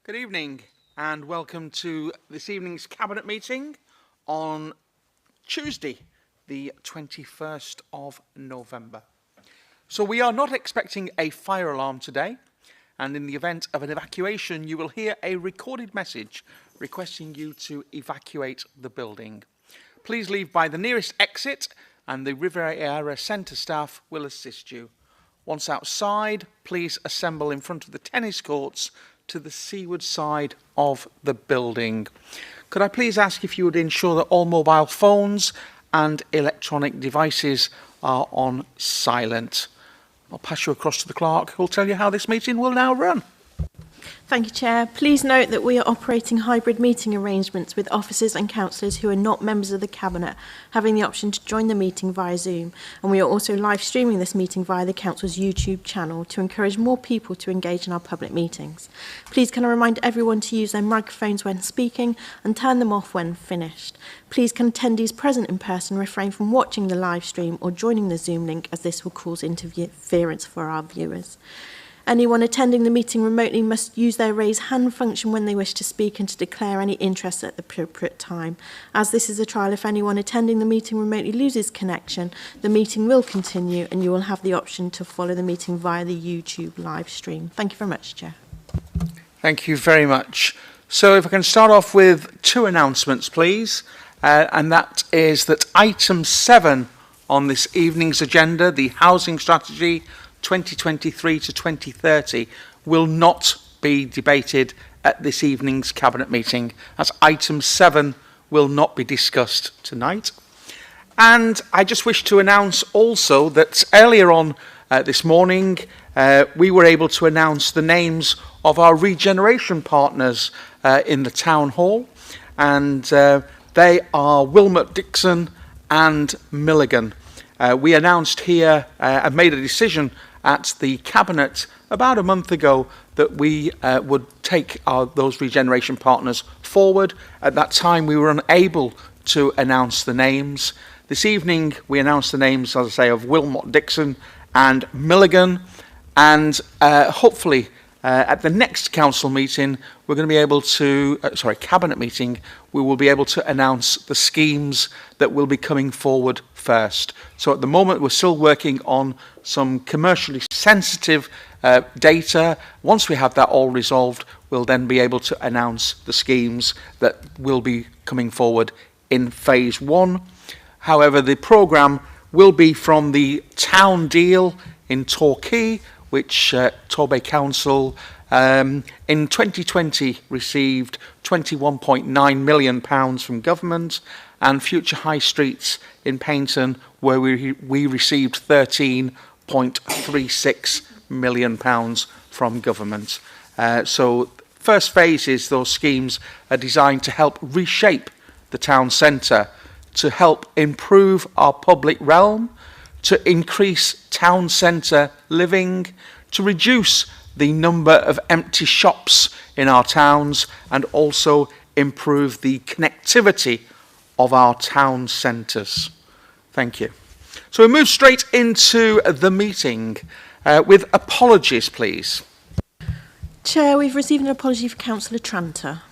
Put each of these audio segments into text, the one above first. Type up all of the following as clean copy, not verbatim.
Good evening and welcome to this evening's Cabinet meeting on Tuesday, the 21st of November. So we are not expecting a fire alarm today, and in the event of an evacuation you will hear a recorded message requesting you to evacuate the building. Please leave by the nearest exit and the Riviera Centre staff will assist you. Once outside, please assemble in front of the tennis courts to the seaward side of the building. Could I please ask if you would ensure that all mobile phones and electronic devices are on silent. I'll pass you across to the clerk who will tell you how this meeting will now run. Thank you, Chair. Please note that we are operating hybrid meeting arrangements with officers and councillors who are not members of the Cabinet having the option to join the meeting via Zoom, and we are also live streaming this meeting via the Council's YouTube channel to encourage more people to engage in our public meetings. Please can I remind everyone to use their microphones when speaking and turn them off when finished. Please can attendees present in person refrain from watching the live stream or joining the Zoom link, as this will cause interference for our viewers. Anyone attending the meeting remotely must use their raise hand function when they wish to speak and to declare any interest at the appropriate time. As this is a trial, if anyone attending the meeting remotely loses connection, the meeting will continue and you will have the option to follow the meeting via the YouTube live stream. Thank you very much, Chair. Thank you very much. So if I can start off with two announcements, please. And that is that item 7 on this evening's agenda, the housing strategy 2023 to 2030, will not be debated at this evening's Cabinet meeting, as item 7 will not be discussed tonight. And I just wish to announce also that earlier on this morning we were able to announce the names of our regeneration partners in the Town Hall, and they are Wilmot Dixon and Milligan. We announced here and made a decision at the Cabinet about a month ago that we would take those regeneration partners forward. At that time we were unable to announce the names. This evening we announced the names, as I say, of Wilmot Dixon and Milligan, and hopefully at the next council meeting we're going to be able to, Cabinet meeting, we will be able to announce the schemes that will be coming forward first. So at the moment we're still working on some commercially sensitive data. Once we have that all resolved, we'll then be able to announce the schemes that will be coming forward in phase 1. However, the programme will be from the town deal in Torquay, which Torbay Council in 2020 received £21.9 million from government, and Future High Streets in Paignton, where we received £13.36 million from government. So first phase is those schemes are designed to help reshape the town centre, to help improve our public realm, to increase town centre living, to reduce the number of empty shops in our towns, and also improve the connectivity of our town centres. Thank you. So we move straight into the meeting with apologies, please. Chair, we've received an apology for Councillor Tranter.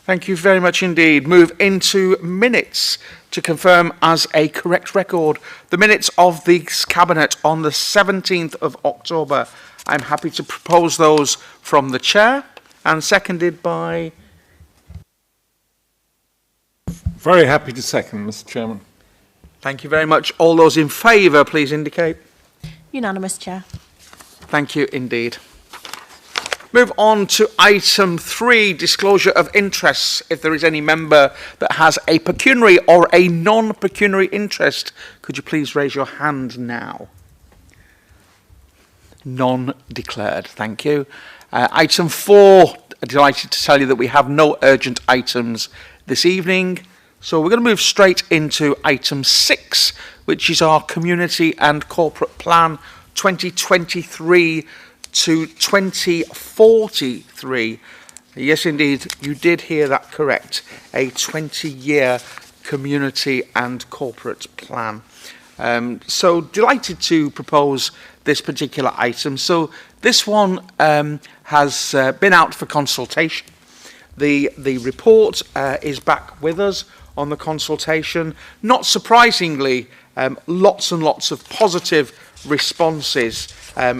Thank you very much indeed. Move into minutes to confirm as a correct record the minutes of the Cabinet on the 17th of October. I'm happy to propose those from the Chair, and seconded by... Very happy to second, Mr. Chairman. Thank you very much. All those in favour, please indicate. Unanimous, Chair. Thank you indeed. Move on to item 3, disclosure of interests. If there is any member that has a pecuniary or a non-pecuniary interest, could you please raise your hand now? None declared. Thank you. Item 4, delighted to tell you that we have no urgent items this evening. So we're going to move straight into item 6, which is our Community and Corporate Plan 2023 to 2043. Yes, indeed, you did hear that correct. A 20-year community and corporate plan. So delighted to propose this particular item. So this one has been out for consultation. The report is back with us on the consultation. Not surprisingly, lots and lots of positive responses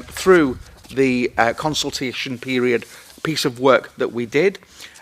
through the consultation period piece of work that we did.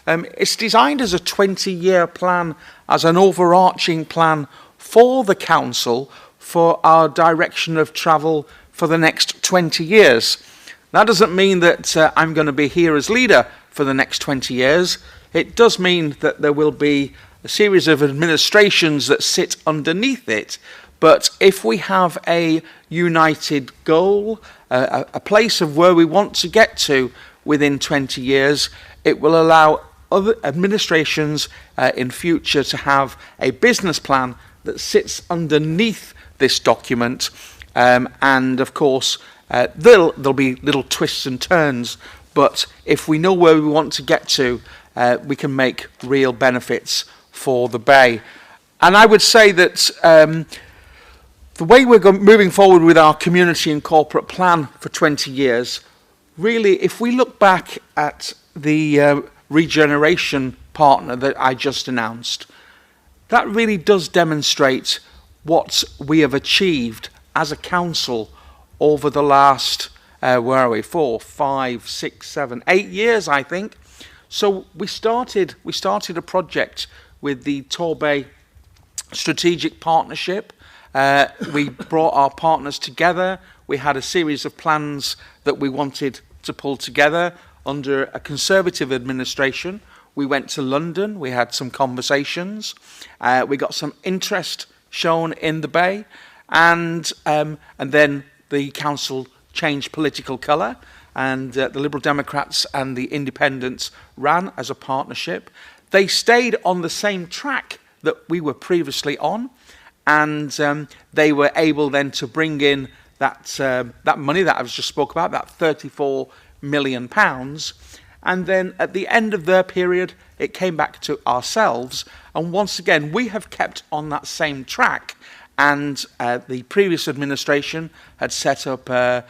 It's designed as a 20-year plan, as an overarching plan for the council for our direction of travel for the next 20 years. That doesn't mean that I'm going to be here as leader for the next 20 years. It does mean that there will be a series of administrations that sit underneath it. But if we have a united goal, a place of where we want to get to within 20 years, it will allow other administrations in future to have a business plan that sits underneath this document. And of course, there'll be little twists and turns, but if we know where we want to get to, we can make real benefits for the Bay. And I would say that the way we're moving forward with our community and corporate plan for 20 years, really, if we look back at the regeneration partner that I just announced, that really does demonstrate what we have achieved as a council over the last, 4, 5, 6, 7, 8 years, I think. So we started a project with the Torbay strategic partnership. We brought our partners together. We had a series of plans that we wanted to pull together under a Conservative administration. We went to London. We had some conversations. We got some interest shown in the Bay, and then the council changed political colour, and the Liberal Democrats and the Independents ran as a partnership. They stayed on the same track that we were previously on, and they were able then to bring in that money that I just spoke about, that £34 million. And then at the end of their period, it came back to ourselves. And once again, we have kept on that same track. And the previous administration had set up an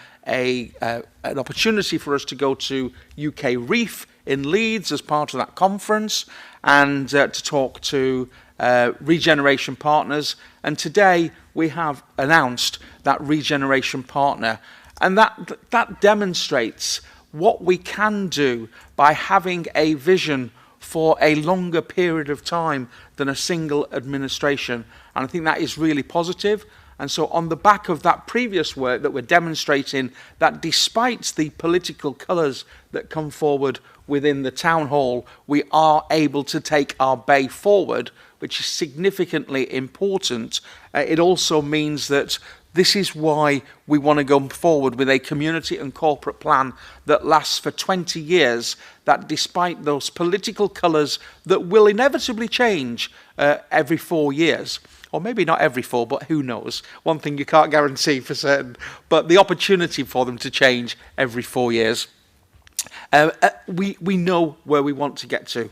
opportunity for us to go to UK Reef in Leeds as part of that conference, and to talk to regeneration partners. And today we have announced that regeneration partner. And that demonstrates what we can do by having a vision for a longer period of time than a single administration. And I think that is really positive. And so on the back of that previous work, that we're demonstrating that despite the political colours that come forward within the town hall, we are able to take our Bay forward, which is significantly important. It also means that this is why we want to go forward with a community and corporate plan that lasts for 20 years, that despite those political colours that will inevitably change every 4 years, or maybe not every 4, but who knows? One thing you can't guarantee for certain, but the opportunity for them to change every 4 years. We know where we want to get to.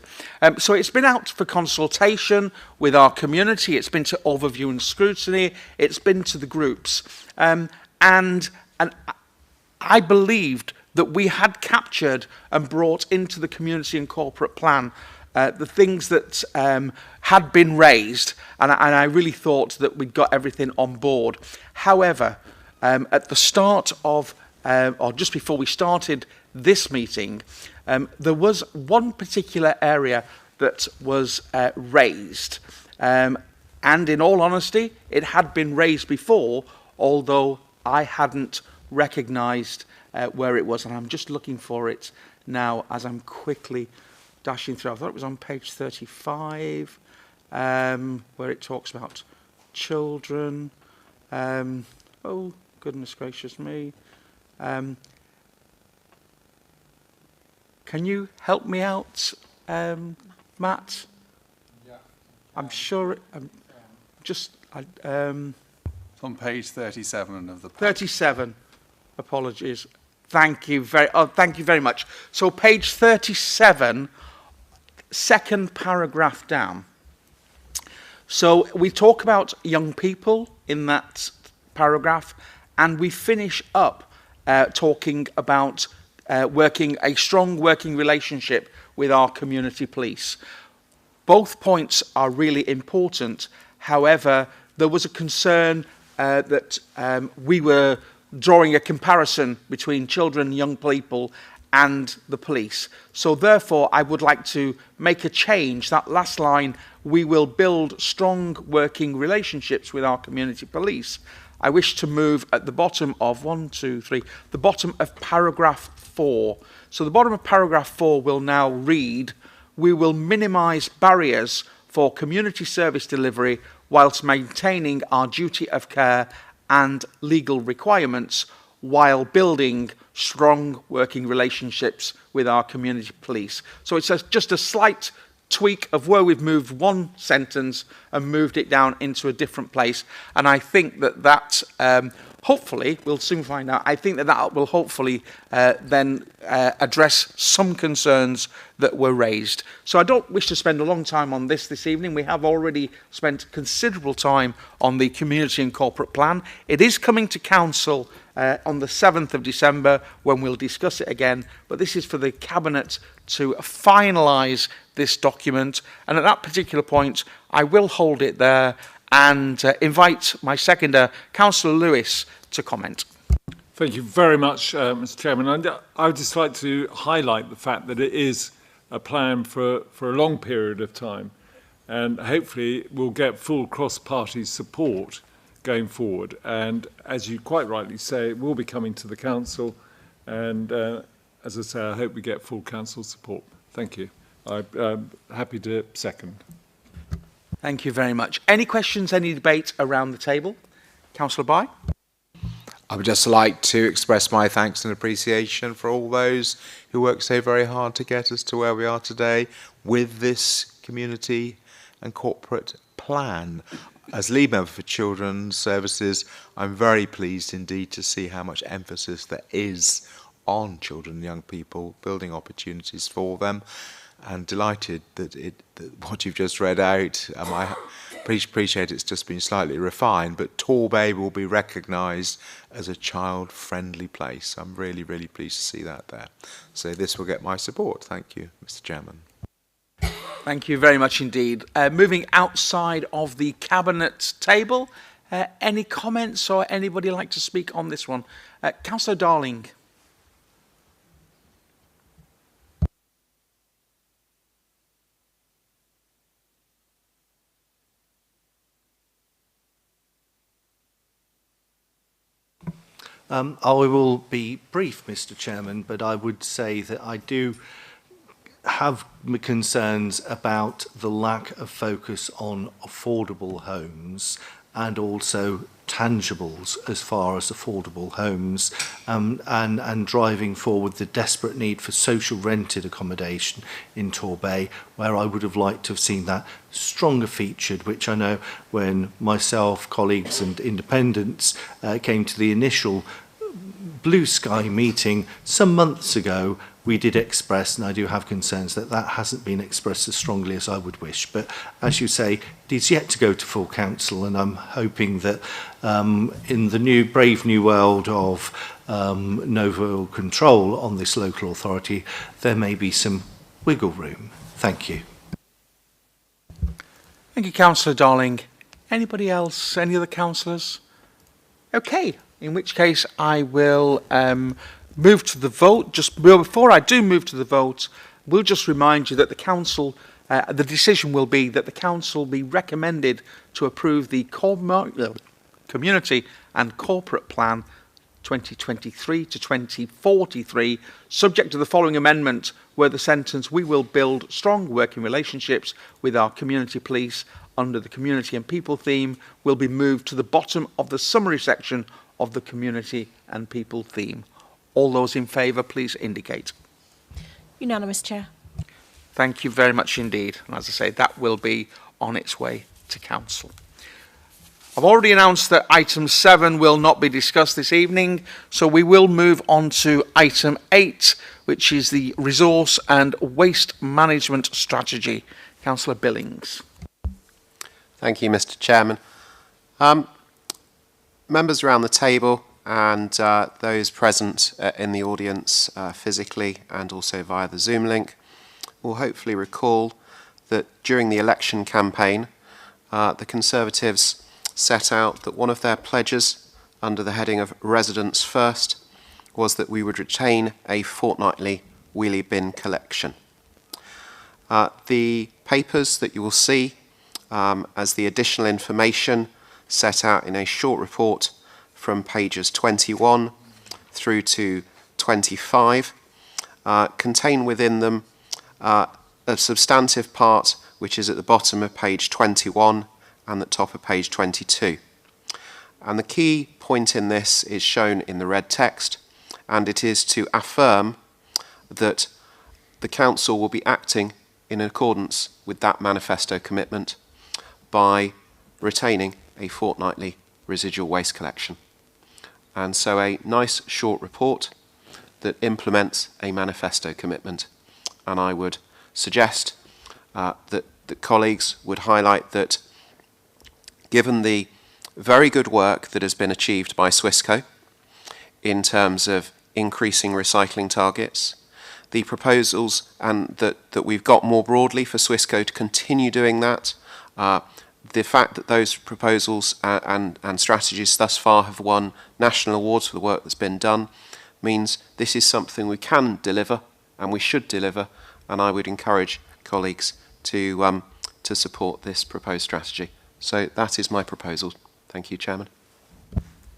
So it's been out for consultation with our community, it's been to overview and scrutiny, it's been to the groups. And I believed that we had captured and brought into the community and corporate plan the things that had been raised, and I really thought that we'd got everything on board. However, at the start of, or just before we started this meeting, there was one particular area that was raised. And in all honesty, it had been raised before, although I hadn't recognised where it was. And I'm just looking for it now as I'm quickly dashing through. I thought it was on page 35, where it talks about children. Oh, goodness gracious me. Can you help me out, Matt? Yeah. I'm sure. It's on page 37 of the pack. 37. Apologies. Thank you very much. So page 37, second paragraph down. So we talk about young people in that paragraph, and we finish up talking about a strong working relationship with our community police. Both points are really important. However, there was a concern that we were drawing a comparison between children and young people and the police. So therefore, I would like to make a change. That last line, we will build strong working relationships with our community police. I wish to move at the bottom of the bottom of paragraph 4. So the bottom of paragraph 4 will now read, we will minimise barriers for community service delivery whilst maintaining our duty of care and legal requirements while building strong working relationships with our community police. So it's just a slight tweak of where we've moved one sentence and moved it down into a different place. And I think that hopefully, we'll soon find out, I think that will hopefully then address some concerns that were raised. So I don't wish to spend a long time on this evening. We have already spent considerable time on the community and corporate plan. It is coming to council on the 7th of December when we'll discuss it again, but this is for the Cabinet to finalise this document, and at that particular point I will hold it there and invite my seconder, Councillor Lewis, to comment. Thank you very much, Mr. Chairman. And I would just like to highlight the fact that it is a plan for a long period of time, and hopefully we'll get full cross-party support going forward. And as you quite rightly say, it will be coming to the council, and as I say, I hope we get full council support. Thank you. I'm happy to second. Thank you very much. Any questions, any debate around the table? Councillor Bye. I would just like to express my thanks and appreciation for all those who worked so very hard to get us to where we are today with this community and corporate plan. As lead member for Children's Services, I'm very pleased indeed to see how much emphasis there is on children and young people, building opportunities for them, and delighted that what you've just read out, I appreciate it's just been slightly refined, but Torbay will be recognised as a child-friendly place. I'm really, really pleased to see that there. So this will get my support. Thank you, Mr. Chairman. Thank you very much indeed. Moving outside of the Cabinet table, any comments or anybody like to speak on this one? Councillor Darling. I will be brief, Mr. Chairman, but I would say that I do have concerns about the lack of focus on affordable homes and also tangibles as far as affordable homes, and driving forward the desperate need for social rented accommodation in Torbay, where I would have liked to have seen that stronger featured, which I know when myself, colleagues and independents came to the initial Blue Sky meeting some months ago, we did express, and I do have concerns that that hasn't been expressed as strongly as I would wish. But as you say, it is yet to go to full council, and I'm hoping that in the brave new world of novel control on this local authority, there may be some wiggle room. Thank you. Thank you, Councillor Darling. Anybody else? Any other councillors? Okay, in which case I will move to the vote. Just before I do move to the vote, we'll just remind you that the council, the decision will be that the council be recommended to approve the community and corporate plan 2023 to 2043, subject to the following amendment, where the sentence, we will build strong working relationships with our community police under the community and people theme, will be moved to the bottom of the summary section of the community and people theme. All those in favour, please indicate. Unanimous, Chair. Thank you very much indeed. And as I say, that will be on its way to council. I've already announced that item 7 will not be discussed this evening, so we will move on to item 8, which is the resource and waste management strategy. Councillor Billings. Thank you, Mr. Chairman. Members around the table, and those present in the audience physically and also via the Zoom link will hopefully recall that during the election campaign, the Conservatives set out that one of their pledges under the heading of Residents First was that we would retain a fortnightly wheelie bin collection. The papers that you will see as the additional information set out in a short report from pages 21 through to 25 contain within them a substantive part which is at the bottom of page 21 and the top of page 22. And the key point in this is shown in the red text, and it is to affirm that the Council will be acting in accordance with that manifesto commitment by retaining a fortnightly residual waste collection. And so a nice short report that implements a manifesto commitment. And I would suggest that colleagues would highlight that given the very good work that has been achieved by Swissco in terms of increasing recycling targets, the proposals and that we've got more broadly for Swissco to continue doing that, the fact that those proposals and strategies thus far have won national awards for the work that's been done means this is something we can deliver and we should deliver, and I would encourage colleagues to support this proposed strategy. So that is my proposal. Thank you, Chairman.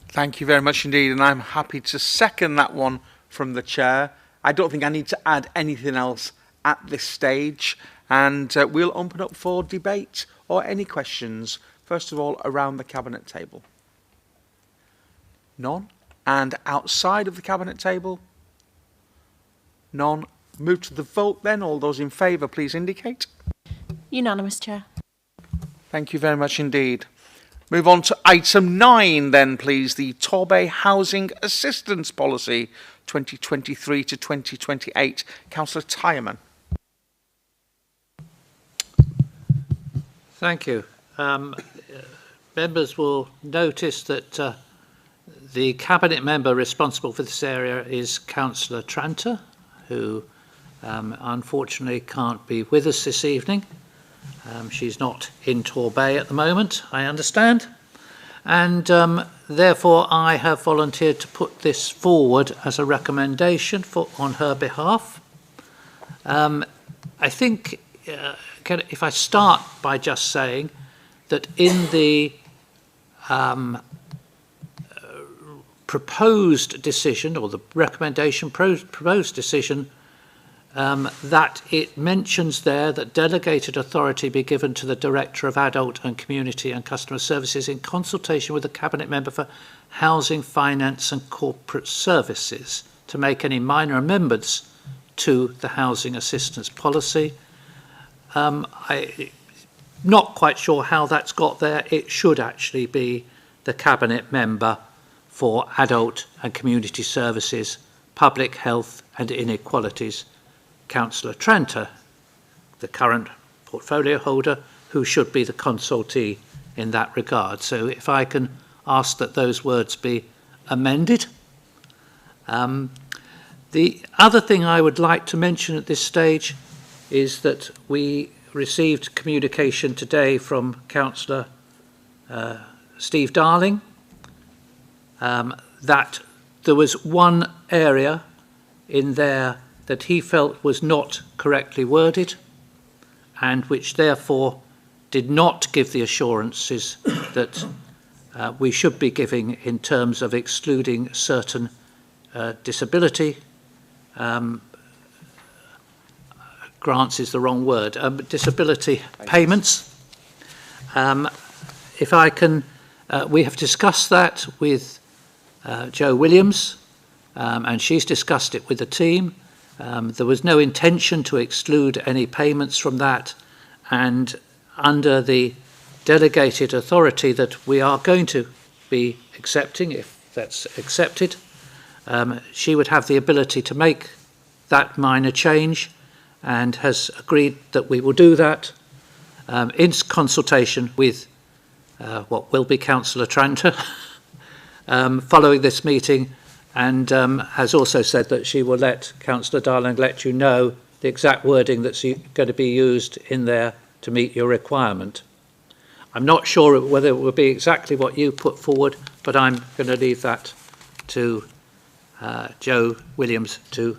Thank you very much indeed, and I'm happy to second that one from the Chair. I don't think I need to add anything else at this stage, and we'll open up for debate or any questions, first of all, around the Cabinet table. None? And outside of the Cabinet table? None. Move to the vote then. All those in favour, please indicate. Unanimous, Chair. Thank you very much indeed. Move on to item 9 then, please, the Torbay Housing Assistance Policy 2023 to 2028. Councillor Tyerman. Thank you. Members will notice that the Cabinet member responsible for this area is Councillor Tranter, who unfortunately can't be with us this evening. She's not in Torbay at the moment, I understand. And therefore I have volunteered to put this forward as a recommendation on her behalf. I think if I start by just saying that in the proposed decision, or the recommendation proposed decision, that it mentions there that delegated authority be given to the Director of Adult and Community and Customer Services in consultation with the Cabinet Member for Housing, Finance and Corporate Services to make any minor amendments to the housing assistance policy. I'm not quite sure how that's got there. It should actually be the Cabinet Member for Adult and Community Services, Public Health and Inequalities, Councillor Tranter, the current portfolio holder, who should be the consultee in that regard. So if I can ask that those words be amended. The other thing I would like to mention at this stage is that we received communication today from Councillor Steve Darling that there was one area in there that he felt was not correctly worded and which therefore did not give the assurances that we should be giving in terms of excluding certain disability grants is the wrong word, disability payments. If I can, we have discussed that with Jo Williams, and she's discussed it with the team. There was no intention to exclude any payments from that, and under the delegated authority that we are going to be accepting, if that's accepted, she would have the ability to make that minor change and has agreed that we will do that in consultation with what will be Councillor Tranter following this meeting, and has also said that she will let Councillor Darling let you know the exact wording that's going to be used in there to meet your requirement. I'm not sure whether it will be exactly what you put forward, but I'm going to leave that to Joe Williams to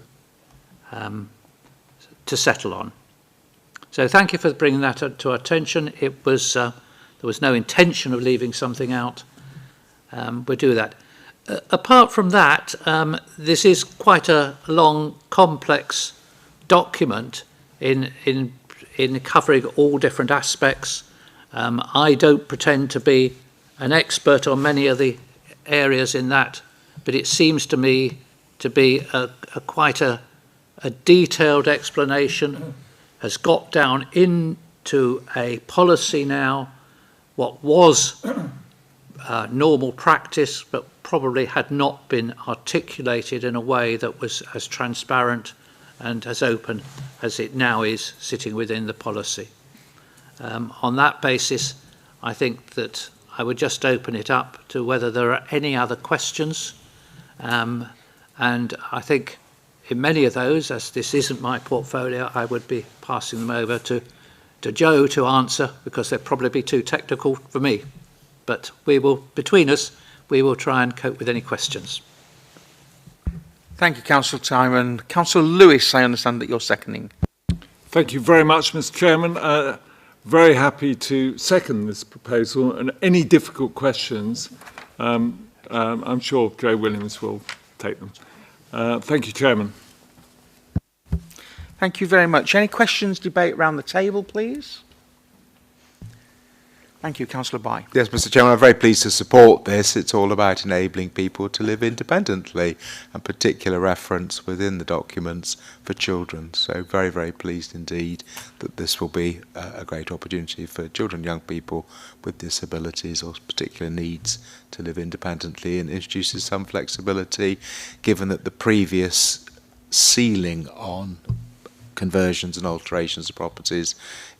settle on. So thank you for bringing that to our attention. It was there was no intention of leaving something out. We'll do that. Apart from that, this is quite a long, complex document in covering all different aspects. I don't pretend to be an expert on many of the areas in that, but it seems to me to be quite a detailed explanation, has got down into a policy now, what was normal practice, but probably had not been articulated in a way that was as transparent and as open as it now is sitting within the policy. On that basis, I think that I would just open it up to whether there are any other questions. And I think in many of those, as this isn't my portfolio, I would be passing them over to Joe to answer, because they'd probably be too technical for me. But we will, between us, we will try and cope with any questions. Thank you, Councillor Timon. Councillor Lewis, I understand that you're seconding. Thank you very much, Mr. Chairman. Very happy to second this proposal, and any difficult questions, I'm sure Joe Williams will take them. Thank you, Chairman. Thank you very much. Any questions, debate around the table, please? Thank you, Councillor Bye. Yes, Mr. Chairman, I'm very pleased to support this. It's all about enabling people to live independently, and particular reference within the documents for children. So very, very pleased indeed that this will be a great opportunity for children and young people with disabilities or particular needs to live independently, and introduces some flexibility, given that the previous ceiling on conversions and alterations of properties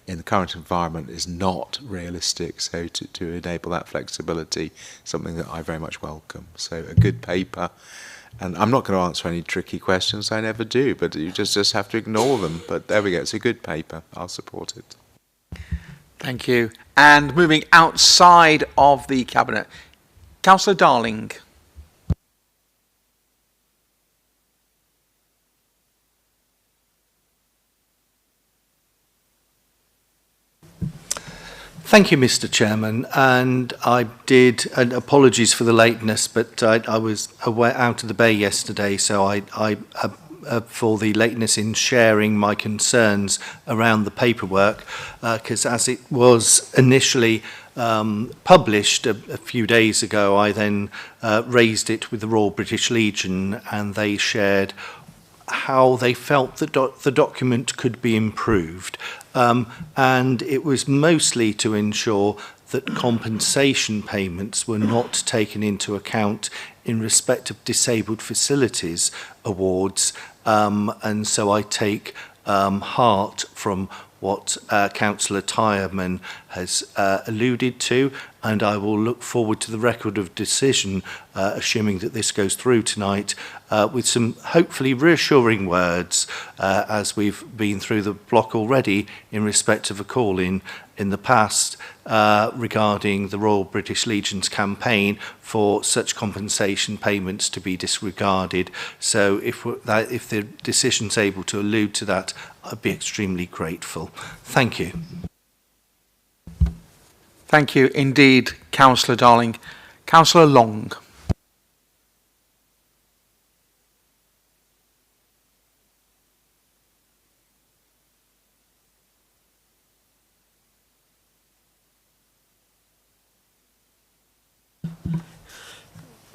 in the current environment is not realistic. So to enable that flexibility, something that I very much welcome. So a good paper, and I'm not going to answer any tricky questions, I never do, but you just have to ignore them. But there we go, it's a good paper, I'll support it. Thank you. And moving outside of the Cabinet, Councillor Darling. Thank you, Mr. Chairman, and I did, and apologies for the lateness, but I was away out of the bay yesterday, so I for the lateness in sharing my concerns around the paperwork, because as it was initially published a few days ago, I then raised it with the Royal British Legion, and they shared how they felt that the document could be improved. And it was mostly to ensure that compensation payments were not taken into account in respect of disabled facilities awards. And so I take heart from what Councillor Tyerman has alluded to, and I will look forward to the record of decision, assuming that this goes through tonight, with some hopefully reassuring words, as we've been through the block already in respect of a call in the past regarding the Royal British Legion's campaign for such compensation payments to be disregarded. So if the decision's able to allude to that, I'd be extremely grateful. Thank you. Thank you indeed, Councillor Darling. Councillor Long.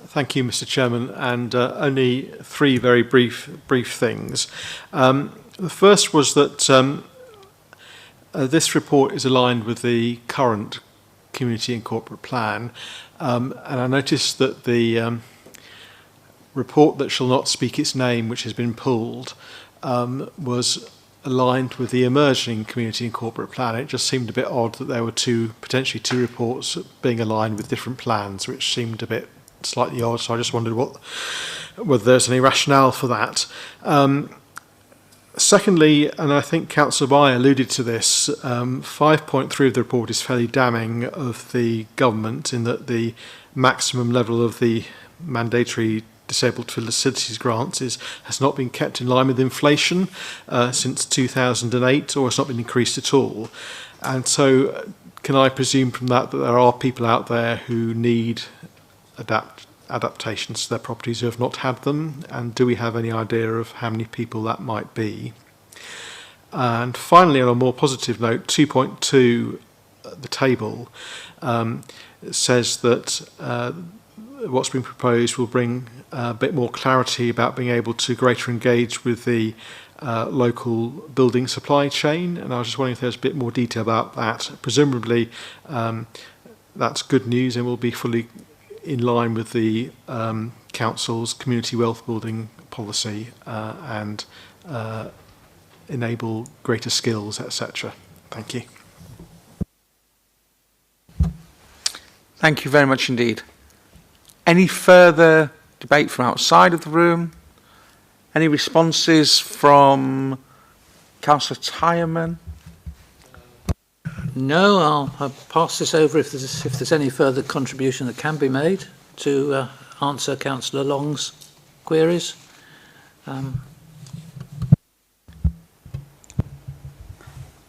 Thank you, Mr. Chairman, and only three very brief things. The first was that this report is aligned with the current community and corporate plan, and I noticed that the report that shall not speak its name, which has been pulled, was aligned with the emerging community and corporate plan. It just seemed a bit odd that there were potentially two reports being aligned with different plans, which seemed a bit slightly odd. So I just wondered whether there's any rationale for that. Secondly, and I think Councillor Bye alluded to this, 5.3 of the report is fairly damning of the government in that the maximum level of the mandatory disabled facilities grants has not been kept in line with inflation since 2008, or has not been increased at all. And so can I presume from that there are people out there who need adaptations to their properties who have not had them, and do we have any idea of how many people that might be? And finally, on a more positive note, 2.2, the table, says that what's been proposed will bring a bit more clarity about being able to greater engage with the local building supply chain, and I was just wondering if there's a bit more detail about that. Presumably that's good news and will be fully in line with the council's community wealth building policy and enable greater skills, etc. Thank you. Thank you very much indeed. Any further debate from outside of the room? Any responses from Councillor Tyerman? No, I'll pass this over if there's any further contribution that can be made to answer Councillor Long's queries.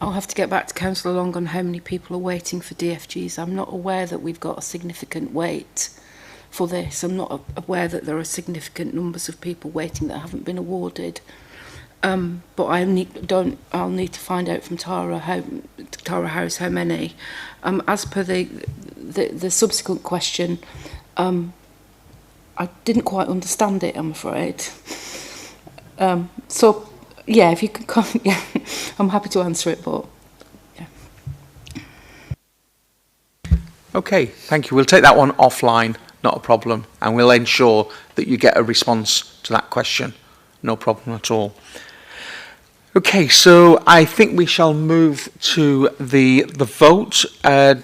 I'll have to get back to Councillor Long on how many people are waiting for DFGs. I'm not aware that we've got a significant wait for this. I'm not aware that there are significant numbers of people waiting that haven't been awarded. But I'll need to find out from Tara House how many. As per the subsequent question, I didn't quite understand it, I'm afraid. So yeah, if you could come, yeah, I'm happy to answer it, but yeah. Okay, thank you. We'll take that one offline, not a problem, and we'll ensure that you get a response to that question. No problem at all. Okay, so I think we shall move to the vote.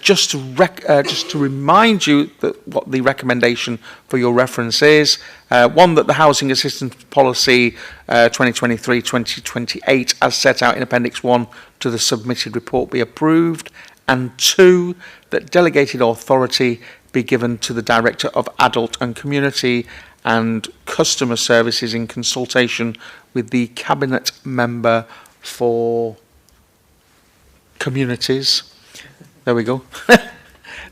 Just to remind you that what the recommendation for your reference is. One, that the Housing Assistance Policy 2023-2028 as set out in Appendix 1 to the submitted report be approved. And 2, that delegated authority be given to the Director of Adult and Community and Customer Services in consultation with the Cabinet Member for Communities, there we go,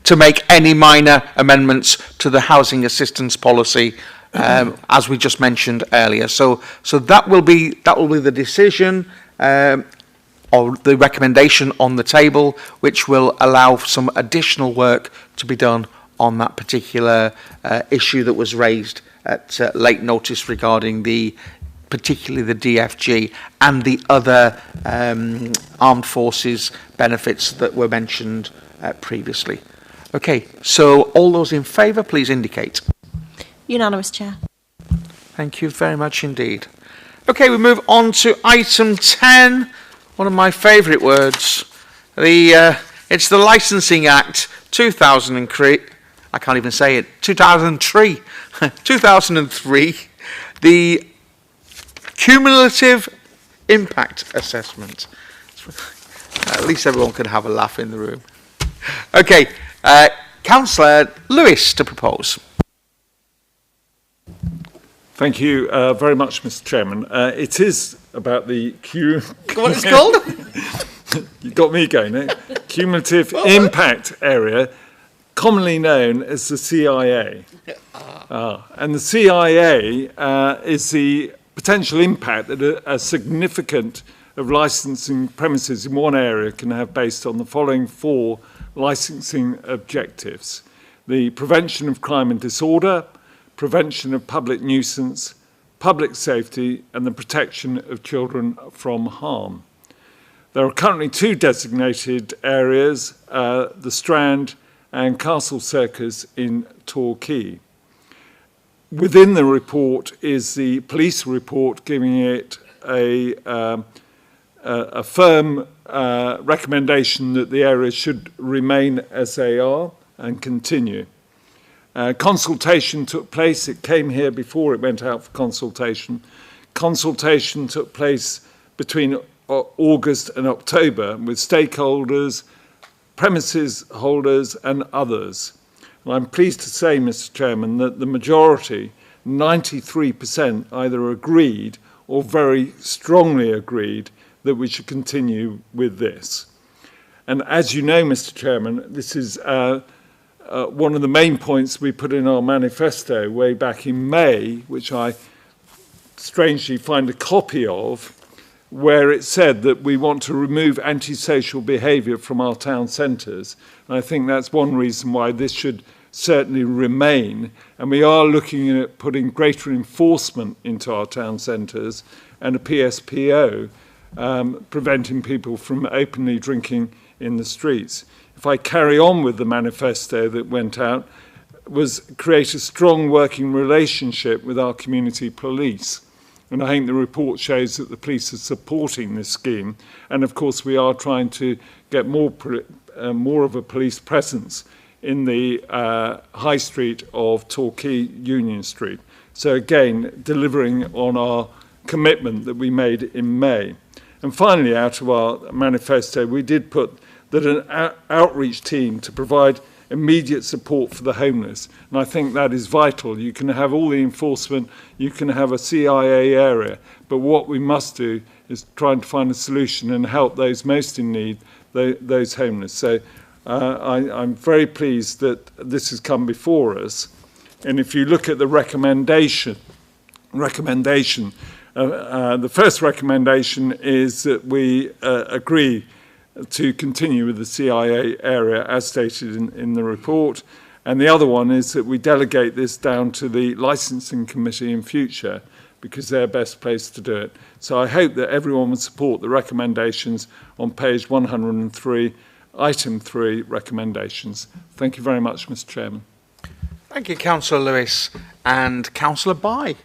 to make any minor amendments to the Housing Assistance Policy, as we just mentioned earlier. So that will be the decision or the recommendation on the table, which will allow some additional work to be done on that particular issue that was raised at late notice regarding particularly the DFG and the other armed forces benefits that were mentioned previously. Okay, so all those in favour, please indicate. Unanimous, Chair. Thank you very much indeed. Okay, we move on to item 10, one of my favourite words. It's the Licensing Act 2003. I can't even say it. 2003. 2003. The Cumulative Impact Assessment. At least everyone can have a laugh in the room. Okay, Councillor Lewis to propose. Thank you very much, Mr. Chairman. It is about the What it's called? You got me going, eh? Cumulative Impact Area, commonly known as the CIA. And the CIA is the potential impact that a significant of licensing premises in one area can have based on the following 4 licensing objectives: the prevention of crime and disorder, prevention of public nuisance, public safety, and the protection of children from harm. There are currently 2 designated areas, the Strand and Castle Circus in Torquay. Within the report is the police report giving it a firm recommendation that the areas should remain as they are and continue. Consultation took place. It came here before it went out for consultation. Consultation took place between August and October with stakeholders, premises holders and others. And I'm pleased to say, Mr. Chairman, that the majority, 93%, either agreed or very strongly agreed that we should continue with this. And as you know, Mr. Chairman, this is one of the main points we put in our manifesto way back in May, which I strangely find a copy of, where it said that we want to remove antisocial behaviour from our town centres. And I think that's one reason why this should certainly remain. And we are looking at putting greater enforcement into our town centres and a PSPO, preventing people from openly drinking in the streets. If I carry on with the manifesto that went out, was create a strong working relationship with our community police. And I think the report shows that the police are supporting this scheme. And of course, we are trying to get more of a police presence in the high street of Torquay Union Street. So again, delivering on our commitment that we made in May. And finally, out of our manifesto, we did put that an outreach team to provide immediate support for the homeless. And I think that is vital. You can have all the enforcement, you can have a CIA area, but what we must do is try and find a solution and help those most in need, those homeless. So I'm very pleased that this has come before us. And if you look at the recommendation, the first recommendation is that we agree to continue with the CIA area as stated in the report. And the other one is that we delegate this down to the licensing committee in future because they're best placed to do it. So I hope that everyone will support the recommendations on page 103, item 3 recommendations. Thank you very much, Mr. Chairman. Thank you, Councillor Lewis. And Councillor Bye,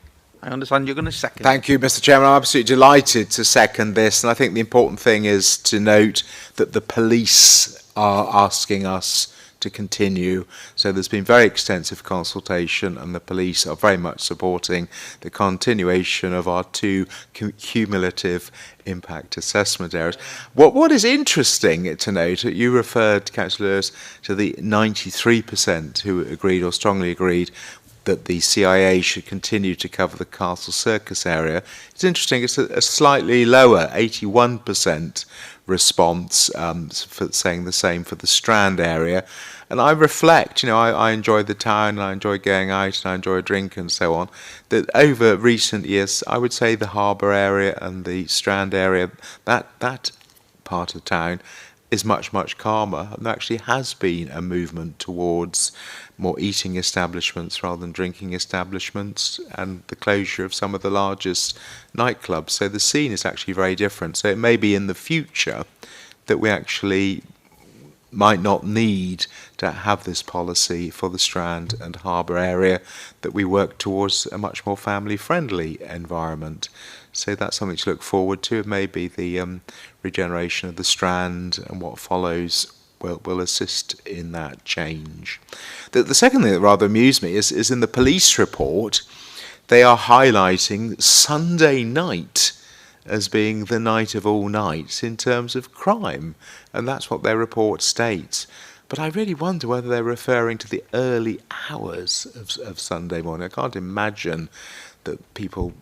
I understand you're going to second. Thank you, Mr. Chairman. I'm absolutely delighted to second this. And I think the important thing is to note that the police are asking us to continue. So there's been very extensive consultation and the police are very much supporting the continuation of our 2 cumulative impact assessment areas. What is interesting to note, you referred, Councillor Lewis, to the 93% who agreed or strongly agreed that the CIA should continue to cover the Castle Circus area. It's interesting, it's a slightly lower, 81% response for saying the same for the Strand area. And I reflect, I enjoy the town, and I enjoy going out, and I enjoy a drink and so on, that over recent years, I would say the Harbour area and the Strand area, that part of town is much, much calmer. And there actually has been a movement towards more eating establishments rather than drinking establishments and the closure of some of the largest nightclubs. So the scene is actually very different. So it may be in the future that we actually might not need to have this policy for the Strand and Harbour area, that we work towards a much more family-friendly environment. So that's something to look forward to. Maybe the regeneration of the Strand and what follows will assist in that change. The second thing that rather amused me is in the police report, they are highlighting Sunday night as being the night of all nights in terms of crime, and that's what their report states. But I really wonder whether they're referring to the early hours of Sunday morning. I can't imagine that people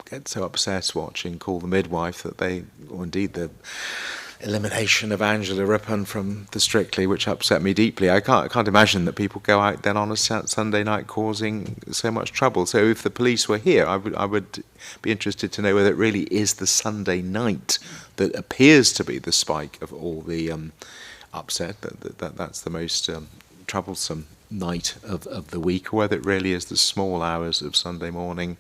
get so upset watching Call the Midwife that they, or indeed the elimination of Angela Rippon from the Strictly, which upset me deeply. I can't imagine that people go out then on a Sunday night causing so much trouble. So if the police were here, I would be interested to know whether it really is the Sunday night that appears to be the spike of all the upset, that's the most troublesome night of the week, or whether it really is the small hours of Sunday morning,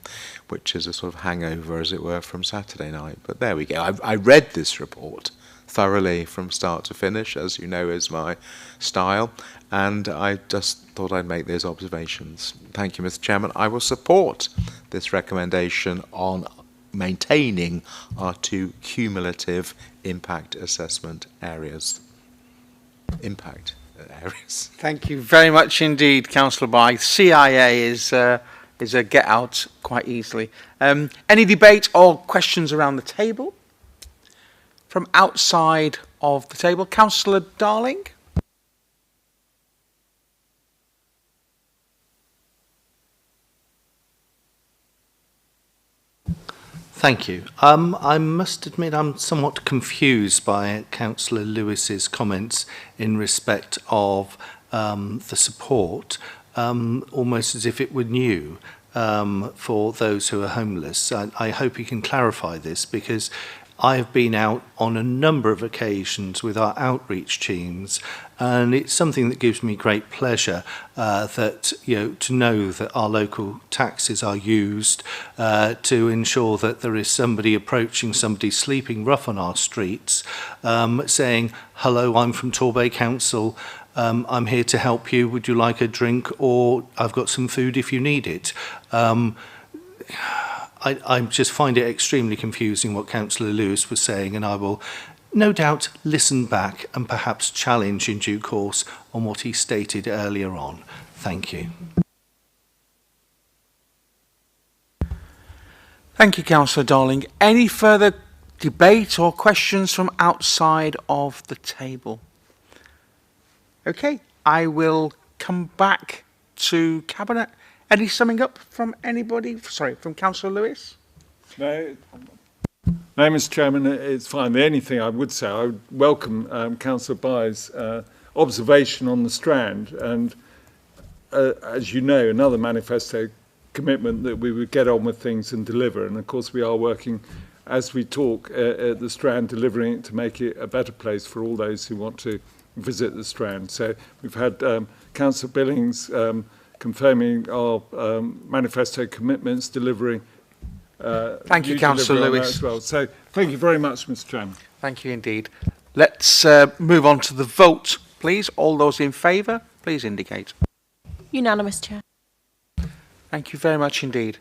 which is a sort of hangover, as it were, from Saturday night. But there we go. I read this report thoroughly from start to finish, as you know is my style, and I just thought I'd make those observations. Thank you, Mr. Chairman. I will support this recommendation on maintaining our 2 cumulative impact assessment areas. Impact. areas. Thank you very much indeed, Councillor By. CIA is a get out quite easily. Any debate or questions around the table? From outside of the table, Councillor Darling. Thank you. I must admit I'm somewhat confused by Councillor Lewis's comments in respect of the support, almost as if it were new for those who are homeless. I hope you can clarify this, because I have been out on a number of occasions with our outreach teams, and it's something that gives me great pleasure that, to know that our local taxes are used to ensure that there is somebody approaching somebody sleeping rough on our streets, saying, "Hello, I'm from Torbay Council. I'm here to help you. Would you like a drink? Or I've got some food if you need it." I just find it extremely confusing what Councillor Lewis was saying, and I will no doubt listen back and perhaps challenge in due course on what he stated earlier on. Thank you. Thank you, Councillor Darling. Any further debate or questions from outside of the table? Okay, I will come back to Cabinet. Any summing up from anybody? Sorry, from Councillor Lewis? No, Mr. Chairman, it's fine. The only thing I would say, I would welcome Councillor By's observation on the Strand, and as you know, another manifesto commitment that we would get on with things and deliver. And of course, we are working as we talk at the Strand, delivering it to make it a better place for all those who want to visit the Strand. So we've had Councillor Billings confirming our manifesto commitments, delivering. Thank you, Councillor Lewis. As well. So thank you very much, Mr. Chairman. Thank you indeed. Let's move on to the vote, please. All those in favour, please indicate. Unanimous, Chair. Thank you very much indeed.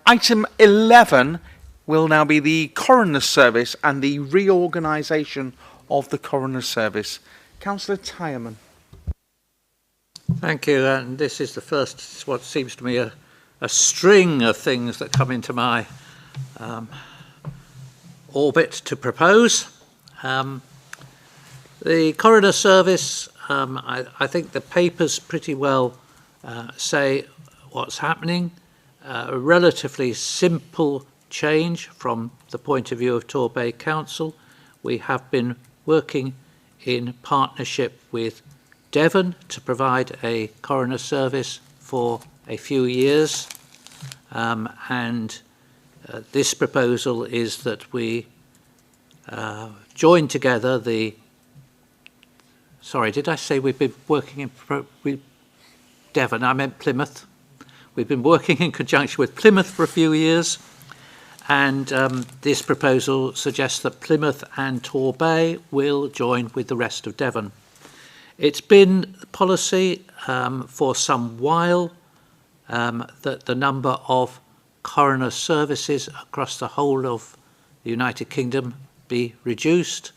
Item 11 will now be the Coroners Service and the reorganisation of the Coroners Service. Councillor Tyerman. Thank you. And this is the first, what seems to me a string of things that come into my orbit to propose. The Coroner Service, I think the papers pretty well say what's happening. A relatively simple change from the point of view of Torbay Council. We have been working in partnership with Devon to provide a coroner service for a few years, and this proposal is that we join together the, sorry, did I say we've been working with Devon? I meant Plymouth. We've been working in conjunction with Plymouth for a few years, and this proposal suggests that Plymouth and Torbay will join with the rest of Devon. It's been policy for some while that the number of coroner services across the whole of the United Kingdom be reduced,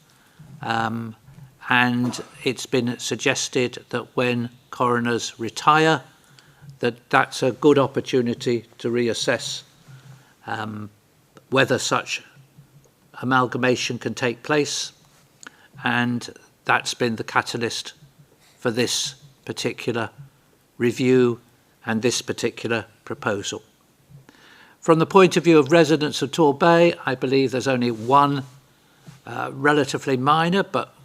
and it's been suggested that when coroners retire, that's a good opportunity to reassess whether such amalgamation can take place, and that's been the catalyst for this particular review and this particular proposal. From the point of view of residents of Torbay, I believe there's only one relatively minor but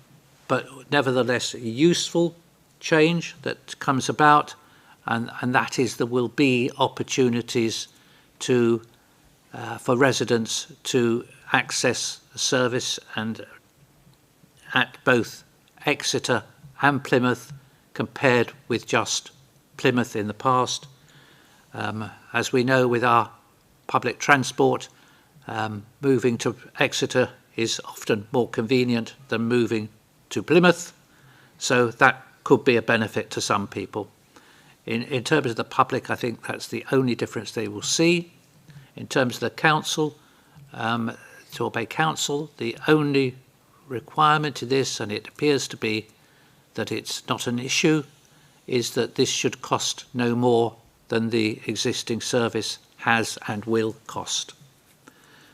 nevertheless useful change that comes about, and that is there will be opportunities to for residents to access the service and at both Exeter and Plymouth, compared with just Plymouth in the past. As we know, with our public transport, moving to Exeter is often more convenient than moving to Plymouth, so that could be a benefit to some people. In terms of the public, I think that's the only difference they will see. In terms of the council, Torbay Council, the only requirement to this, and it appears to be that it's not an issue is that this should cost no more than the existing service has and will cost.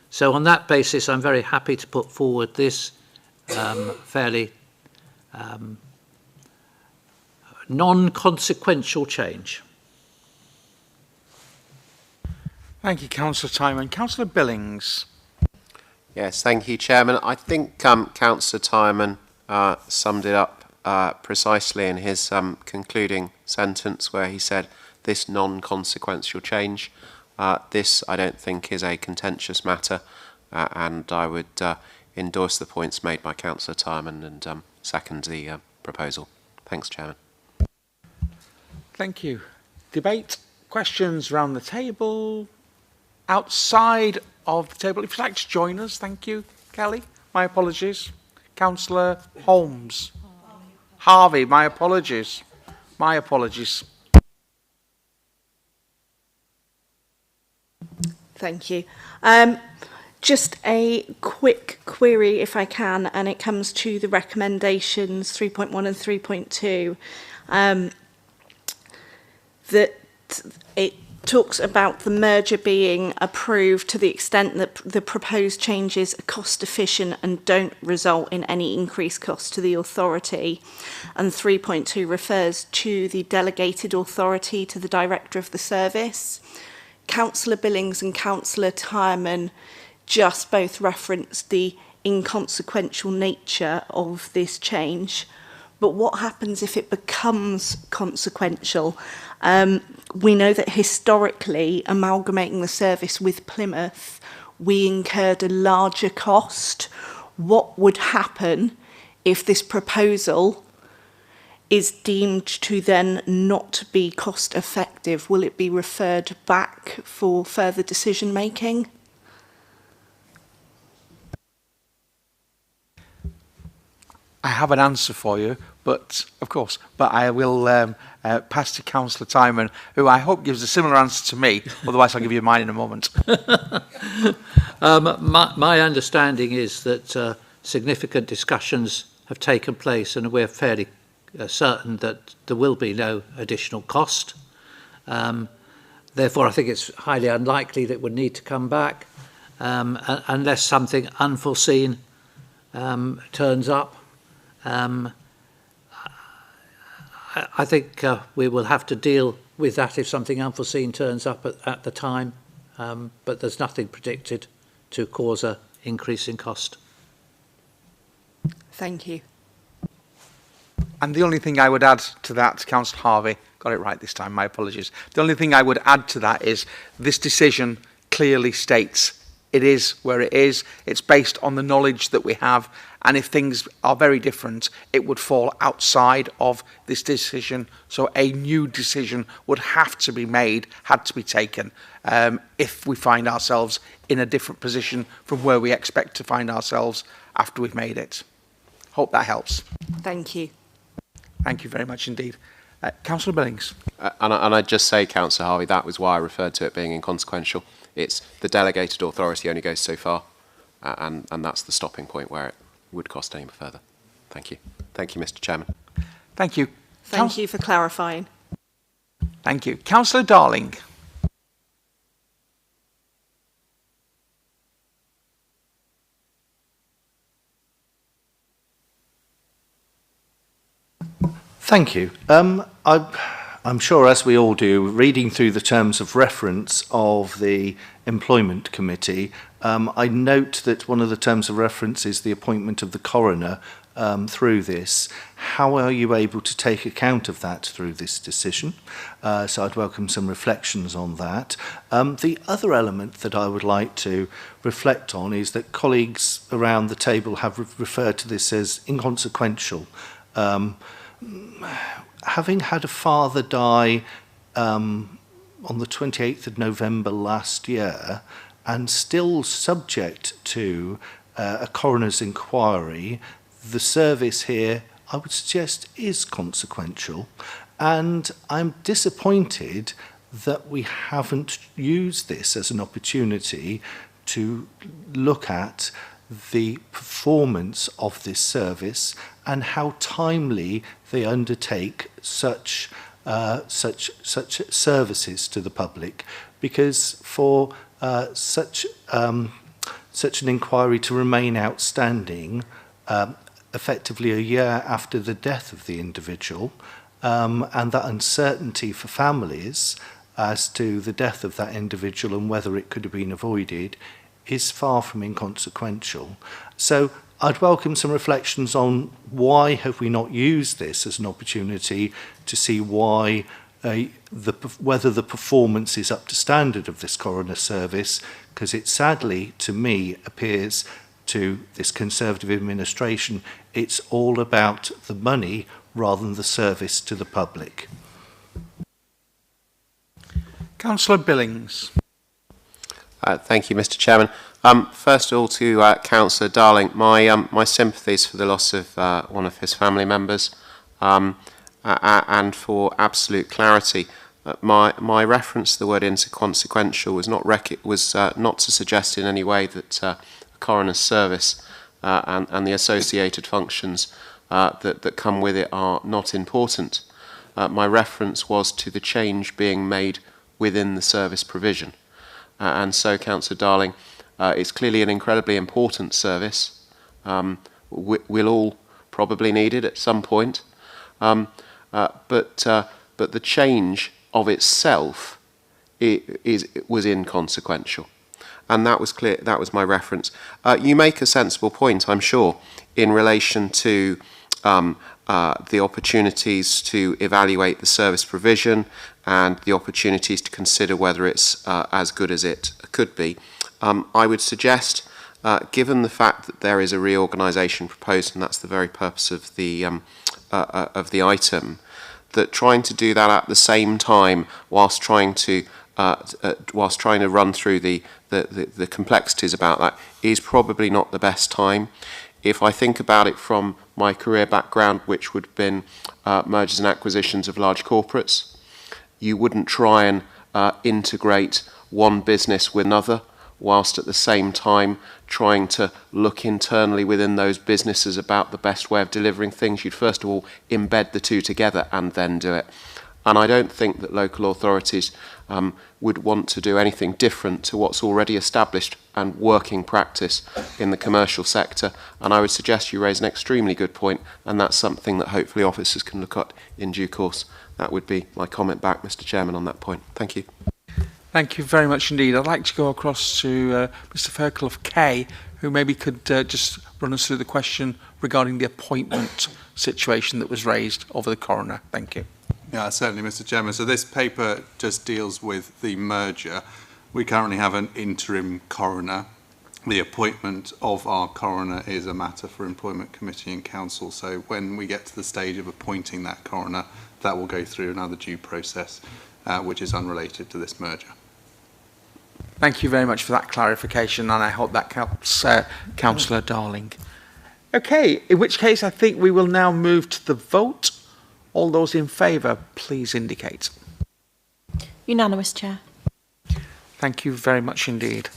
So on that basis, I'm very happy to put forward this fairly non-consequential change. Thank you, Councillor Timon. Councillor Billings. Yes, thank you, Chairman. I think Councillor Timon summed it up precisely in his concluding sentence where he said this non-consequential change. This, I don't think, is a contentious matter, and I would endorse the points made by Councillor Timon and second the proposal. Thanks, Chairman. Thank you. Debate, questions round the table, outside of the table. If you'd like to join us, thank you, Kelly. My apologies. Councillor Holmes. Harvey, my apologies. My apologies. Thank you. Just a quick query, if I can, and it comes to the recommendations 3.1 and 3.2. That it talks about the merger being approved to the extent that the proposed changes are cost efficient and don't result in any increased cost to the authority. And 3.2 refers to the delegated authority to the director of the service. Councillor Billings and Councillor Timon just both referenced the inconsequential nature of this change. But what happens if it becomes consequential? We know that historically, amalgamating the service with Plymouth, we incurred a larger cost. What would happen if this proposal is deemed to then not be cost effective? Will it be referred back for further decision making? I have an answer for you, but of course, but I will pass to Councillor Timon, who I hope gives a similar answer to me. Otherwise, I'll give you mine in a moment. My understanding is that significant discussions have taken place, and we're fairly certain that there will be no additional cost. Therefore, I think it's highly unlikely that it would need to come back unless something unforeseen turns up. I think we will have to deal with that if something unforeseen turns up at the time, but there's nothing predicted to cause an increase in cost. Thank you. And the only thing I would add to that, Councillor Harvey, got it right this time, my apologies. The only thing I would add to that is this decision clearly states it is where it is. It's based on the knowledge that we have, and if things are very different, it would fall outside of this decision. So a new decision would have to be made, had to be taken, if we find ourselves in a different position from where we expect to find ourselves after we've made it. Hope that helps. Thank you. Thank you very much indeed. Councillor Billings. And I'd just say, Councillor Harvey, that was why I referred to it being inconsequential. It's the delegated authority only goes so far, and that's the stopping point where it would cost any further. Thank you. Thank you, Mr. Chairman. Thank you. Thank you for clarifying. Thank you. Councillor Darling. Thank you. I'm sure, as we all do, reading through the terms of reference of the Employment Committee, I note that one of the terms of reference is the appointment of the coroner through this. How are you able to take account of that through this decision? So I'd welcome some reflections on that. The other element that I would like to reflect on is that colleagues around the table have referred to this as inconsequential. Having had a father die on the 28th of November last year and still subject to a coroner's inquiry, the service here, I would suggest, is consequential. And I'm disappointed that we haven't used this as an opportunity to look at the performance of this service and how timely they undertake such services to the public, because for such an inquiry to remain outstanding effectively a year after the death of the individual, and that uncertainty for families as to the death of that individual and whether it could have been avoided is far from inconsequential. So I'd welcome some reflections on why have we not used this as an opportunity to see why whether the performance is up to standard of this coroner service, because it sadly, to me, appears to this Conservative administration, it's all about the money rather than the service to the public. Councillor Billings. Thank you, Mr. Chairman. First of all, to Councillor Darling, my sympathies for the loss of one of his family members, and for absolute clarity, my reference to the word inconsequential was not to suggest in any way that a coroner's service and the associated functions that come with it are not important. My reference was to the change being made within the service provision. And so, Councillor Darling, it's clearly an incredibly important service. We'll all probably need it at some point. But the change of itself was inconsequential. And that was clear. That was my reference. You make a sensible point, I'm sure, in relation to the opportunities to evaluate the service provision and the opportunities to consider whether it's as good as it could be. I would suggest, given the fact that there is a reorganisation proposed, and that's the very purpose of the item, that trying to do that at the same time whilst trying to run through the complexities about that is probably not the best time. If I think about it from my career background, which would have been mergers and acquisitions of large corporates, you wouldn't try and integrate one business with another whilst at the same time trying to look internally within those businesses about the best way of delivering things. You'd first of all embed the two together and then do it. And I don't think that local authorities would want to do anything different to what's already established and working practice in the commercial sector. And I would suggest you raise an extremely good point, and that's something that hopefully officers can look at in due course. That would be my comment back, Mr. Chairman, on that point. Thank you. Thank you very much indeed. I'd like to go across to Mr. Ferkel of K, who maybe could just run us through the question regarding the appointment situation that was raised over the coroner. Thank you. Yeah, certainly, Mr. Chairman. So this paper just deals with the merger. We currently have an interim coroner. The appointment of our coroner is a matter for Employment Committee and Council. So when we get to the stage of appointing that coroner, that will go through another due process, which is unrelated to this merger. Thank you very much for that clarification, and I hope that helps Councillor Darling. Okay, in which case I think we will now move to the vote. All those in favour, please indicate. Unanimous, Chair. Thank you very much indeed.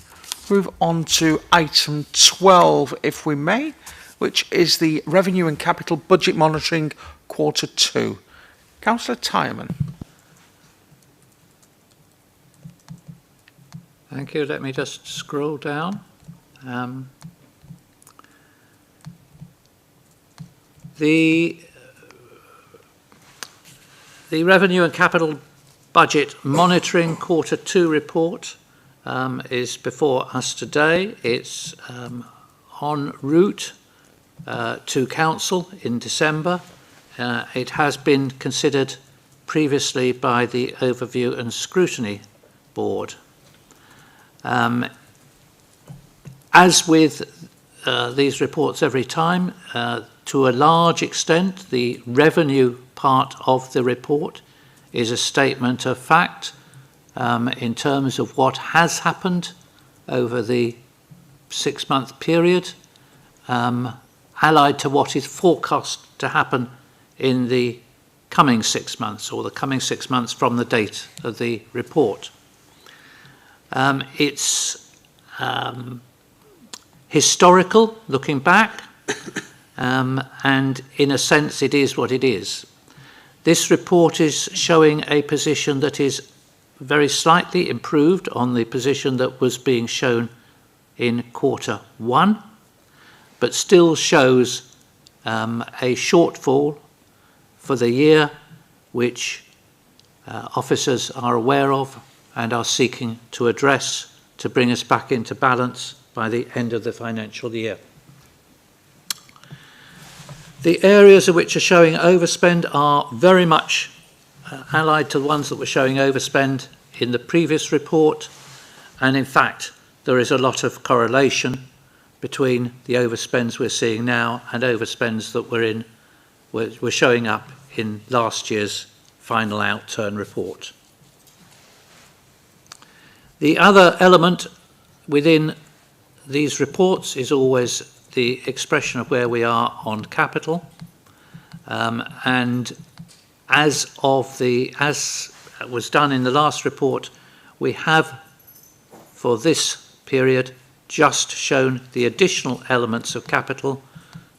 Move on to item 12, if we may, which is the Revenue and Capital Budget Monitoring Quarter 2. Councillor Tyerman. Thank you. Let me just scroll down. The Revenue and Capital Budget Monitoring Quarter 2 report is before us today. It's en route to Council in December. It has been considered previously by the Overview and Scrutiny Board. As with these reports every time, to a large extent, the revenue part of the report is a statement of fact in terms of what has happened over the 6-month period, allied to what is forecast to happen in the coming 6 months, or the coming 6 months from the date of the report. It's historical, looking back, and in a sense it is what it is. This report is showing a position that is very slightly improved on the position that was being shown in Q1, but still shows a shortfall for the year, which officers are aware of and are seeking to address to bring us back into balance by the end of the financial year. The areas of which are showing overspend are very much allied to the ones that were showing overspend in the previous report, and in fact there is a lot of correlation between the overspends we're seeing now and overspends that were showing up in last year's final outturn report. The other element within these reports is always the expression of where we are on capital, and as was done in the last report, we have for this period just shown the additional elements of capital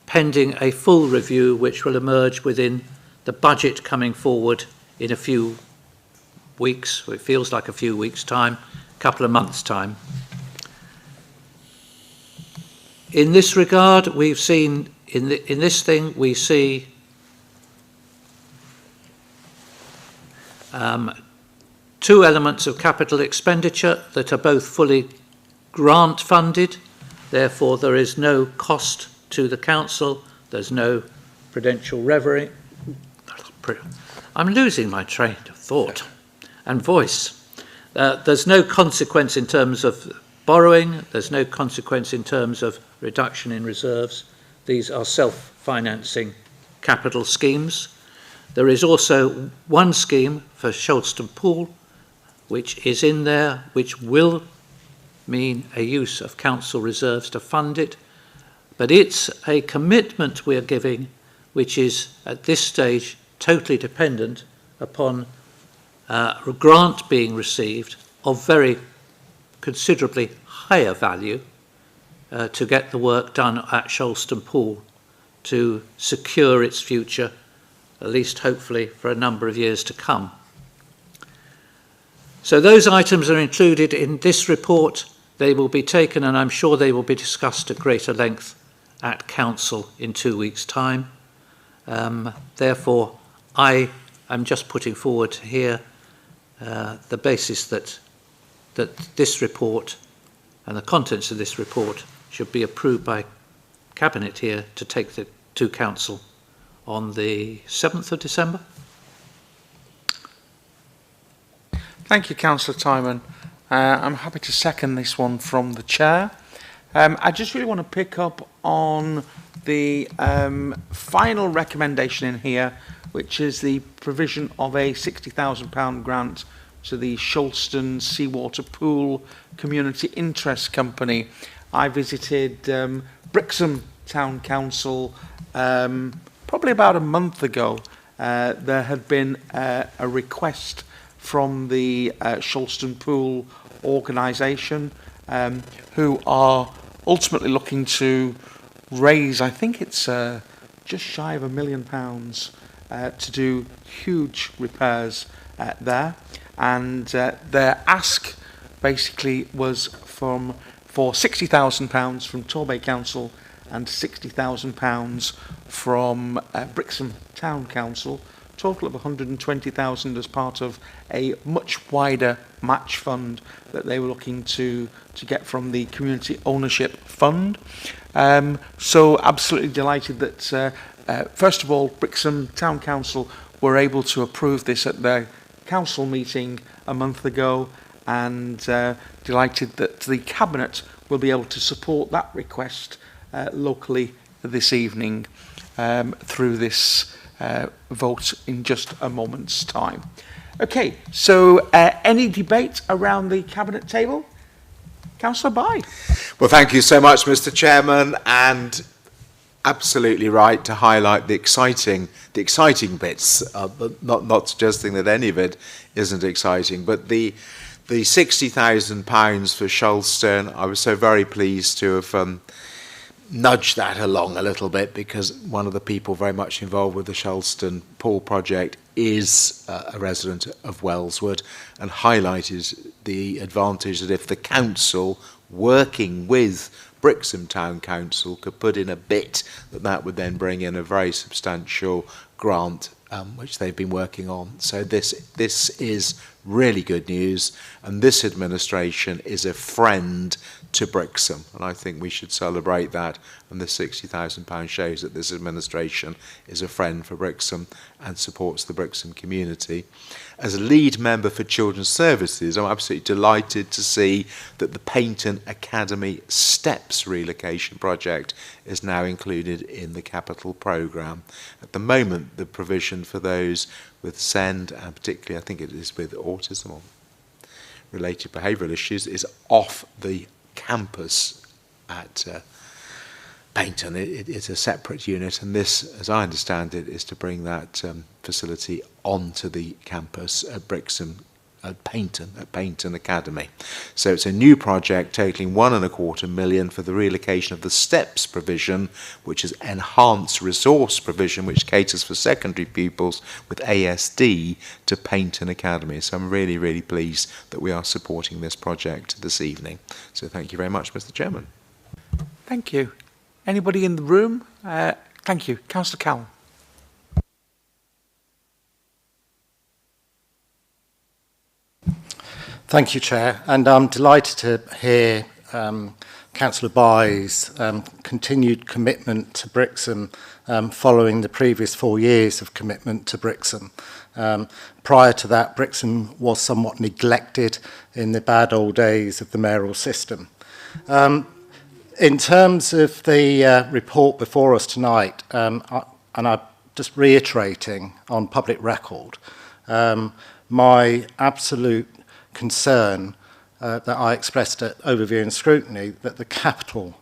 pending a full review which will emerge within the budget coming forward in a few weeks. It feels like a few weeks' time, a couple of months' time. In this regard, we've seen, in this thing, we see two elements of capital expenditure that are both fully grant funded. Therefore, there is no cost to the council. There's no prudential reverie. I'm losing my train of thought and voice. There's no consequence in terms of borrowing. There's no consequence in terms of reduction in reserves. These are self-financing capital schemes. There is also one scheme for Sholston Pool, which is in there, which will mean a use of council reserves to fund it. But it's a commitment we're giving, which is at this stage totally dependent upon a grant being received of very considerably higher value to get the work done at Sholston Pool to secure its future, at least hopefully for a number of years to come. So those items are included in this report. They will be taken, and I'm sure they will be discussed at greater length at Council in 2 weeks' time. Therefore, I am just putting forward here the basis that this report and the contents of this report should be approved by Cabinet here to take to Council on the 7th of December. Thank you, Councillor Timon. I'm happy to second this one from the Chair. I just really want to pick up on the final recommendation in here, which is the provision of a £60,000 grant to the Sholston Seawater Pool Community Interest Company. I visited Brixham Town Council probably about a month ago. There had been a request from the Sholston Pool organisation, who are ultimately looking to raise, I think it's just shy of £1 million to do huge repairs there. And their ask basically was for £60,000 from Torbay Council and £60,000 from Brixham Town Council, total of £120,000 as part of a much wider match fund that they were looking to get from the Community Ownership Fund. So absolutely delighted that, first of all, Brixham Town Council were able to approve this at their council meeting a month ago, and delighted that the Cabinet will be able to support that request locally this evening through this vote in just a moment's time. Okay, so any debate around the Cabinet table? Councillor Bye. Well, thank you so much, Mr. Chairman, and absolutely right to highlight the exciting bits. Not suggesting that any of it isn't exciting, but the £60,000 for Sholston, I was so very pleased to have nudge that along a little bit, because one of the people very much involved with the Shelston Pool project is a resident of Wellswood, and highlighted the advantage that if the council, working with Brixham Town Council, could put in a bit, that would then bring in a very substantial grant, which they've been working on. So this is really good news, and this administration is a friend to Brixham, and I think we should celebrate that, and the £60,000 shows that this administration is a friend for Brixham and supports the Brixham community. As a lead member for Children's Services, I'm absolutely delighted to see that the Paynton Academy Steps relocation project is now included in the capital programme. At the moment, the provision for those with SEND, and particularly I think it is with autism or related behavioural issues, is off the campus at Paynton. It is a separate unit, and this, as I understand it, is to bring that facility onto the campus at Brixham, at Paynton Academy. So it's a new project totaling £1.25 million for the relocation of the STEPS provision, which is enhanced resource provision, which caters for secondary pupils with ASD, to Paynton Academy. So I'm really, really pleased that we are supporting this project this evening. So thank you very much, Mr. Chairman. Thank you. Anybody in the room? Thank you. Councillor Cowell. Thank you, Chair, and I'm delighted to hear Councillor By's continued commitment to Brixham following the previous 4 years of commitment to Brixham. Prior to that, Brixham was somewhat neglected in the bad old days of the mayoral system. In terms of the report before us tonight, and I'm just reiterating on public record, my absolute concern that I expressed at overview and scrutiny, that the capital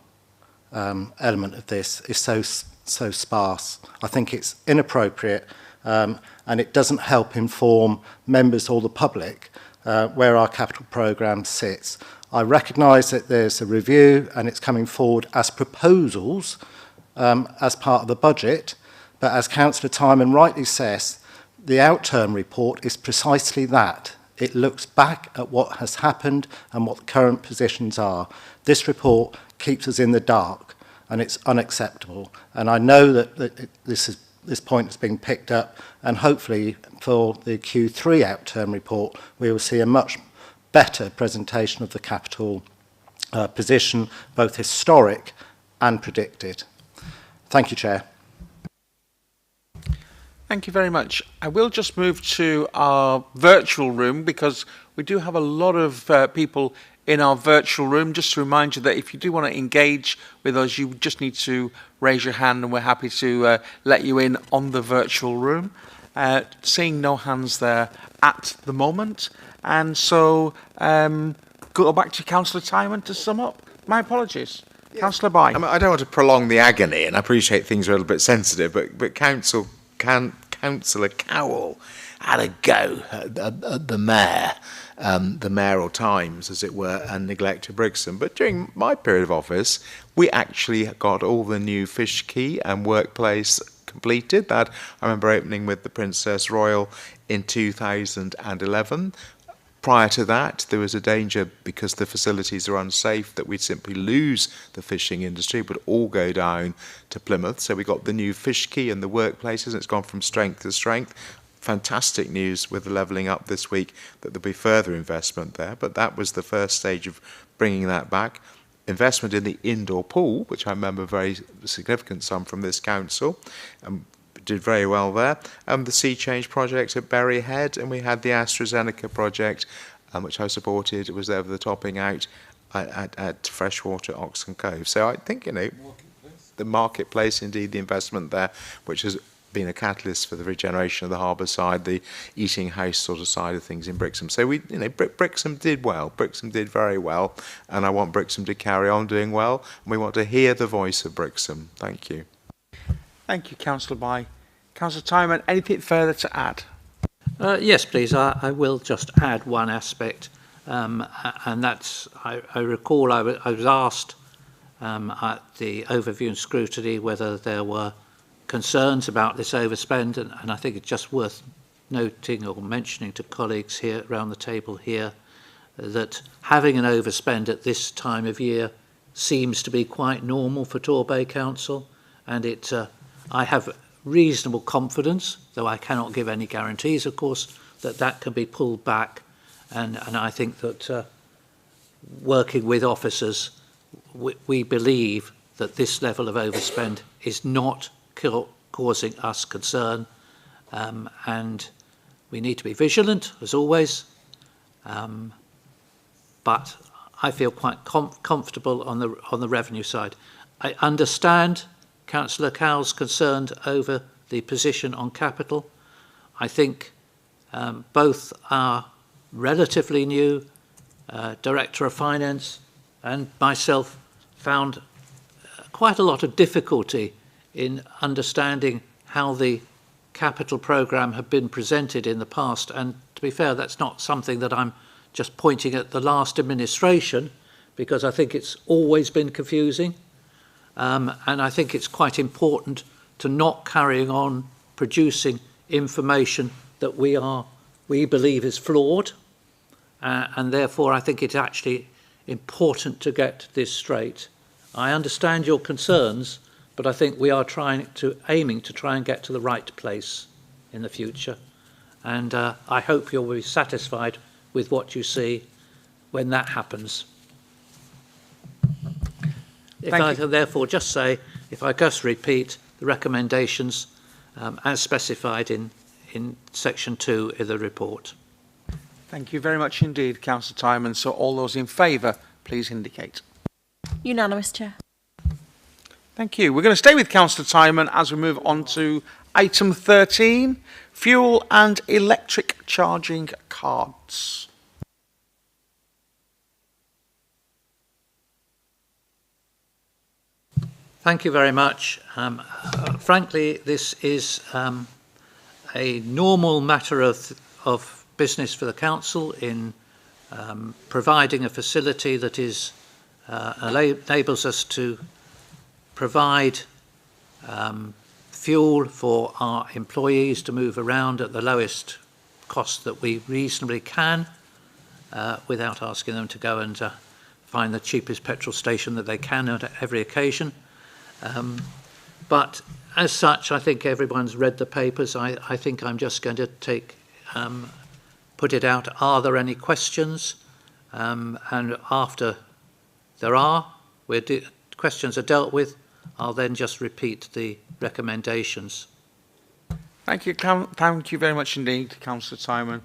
element of this is so sparse. I think it's inappropriate, and it doesn't help inform members or the public where our capital programme sits. I recognise that there's a review and it's coming forward as proposals as part of the budget, but as Councillor Timon rightly says, the outturn report is precisely that. It looks back at what has happened and what the current positions are. This report keeps us in the dark, and it's unacceptable. And I know that this point is being picked up, and hopefully for the Q3 outturn report, we will see a much better presentation of the capital position, both historic and predicted. Thank you, Chair. Thank you very much. I will just move to our virtual room, because we do have a lot of people in our virtual room. Just to remind you that if you do want to engage with us, you just need to raise your hand, and we're happy to let you in on the virtual room. Seeing no hands there at the moment. And so go back to Councillor Timon to sum up. My apologies. Yeah. Councillor By. I don't want to prolong the agony, and I appreciate things are a little bit sensitive, but Councillor Cowell had a go at the mayor, the mayoral times, as it were, and neglected Brixham. But during my period of office, we actually got all the new fish quay and workplace completed. That I remember opening with the Princess Royal in 2011. Prior to that, there was a danger, because the facilities are unsafe, that we'd simply lose the fishing industry, but all go down to Plymouth. So we got the new fish quay and the workplaces, and it's gone from strength to strength. Fantastic news with the levelling up this week that there'll be further investment there, but that was the first stage of bringing that back. Investment in the indoor pool, which I remember very significant sum from this council, did very well there. The Sea Change project at Bury Head, and we had the AstraZeneca project, which I supported. It was there for the topping out at Freshwater Oxon Cove. So I think, the marketplace, indeed the investment there, which has been a catalyst for the regeneration of the harbour side, the eating house sort of side of things in Brixham. So Brixham did well. Brixham did very well, and I want Brixham to carry on doing well, and we want to hear the voice of Brixham. Thank you. Thank you, Councillor By. Councillor Timon, anything further to add? Yes, please. I will just add one aspect, and that's, I recall I was asked at the overview and scrutiny whether there were concerns about this overspend, and I think it's just worth noting or mentioning to colleagues here around the table here that having an overspend at this time of year seems to be quite normal for Torbay Council, and I have reasonable confidence, though I cannot give any guarantees, of course, that that can be pulled back, and I think that working with officers, we believe that this level of overspend is not causing us concern, and we need to be vigilant, as always, but I feel quite comfortable on the revenue side. I understand Councillor Cowell's concerned over the position on capital. I think both our relatively new Director of Finance and myself found quite a lot of difficulty in understanding how the capital programme had been presented in the past, and to be fair, that's not something that I'm just pointing at the last administration, because I think it's always been confusing, and I think it's quite important to not carrying on producing information that we believe is flawed, and therefore I think it's actually important to get this straight. I understand your concerns, but I think we are aiming to try and get to the right place in the future, and I hope you'll be satisfied with what you see when that happens. If I can therefore just say, if I just repeat the recommendations as specified in section 2 of the report. Thank you very much indeed, Councillor Timon. So all those in favour, please indicate. Unanimous, Chair. Thank you. We're going to stay with Councillor Timon as we move on to item 13, fuel and electric charging cards. Thank you very much. Frankly, this is a normal matter of business for the council in providing a facility that enables us to provide fuel for our employees to move around at the lowest cost that we reasonably can, without asking them to go and find the cheapest petrol station that they can at every occasion. But as such, I think everyone's read the papers. I think I'm just going to put it out. Are there any questions? And after there are, questions are dealt with, I'll then just repeat the recommendations. Thank you very much indeed, Councillor Timon.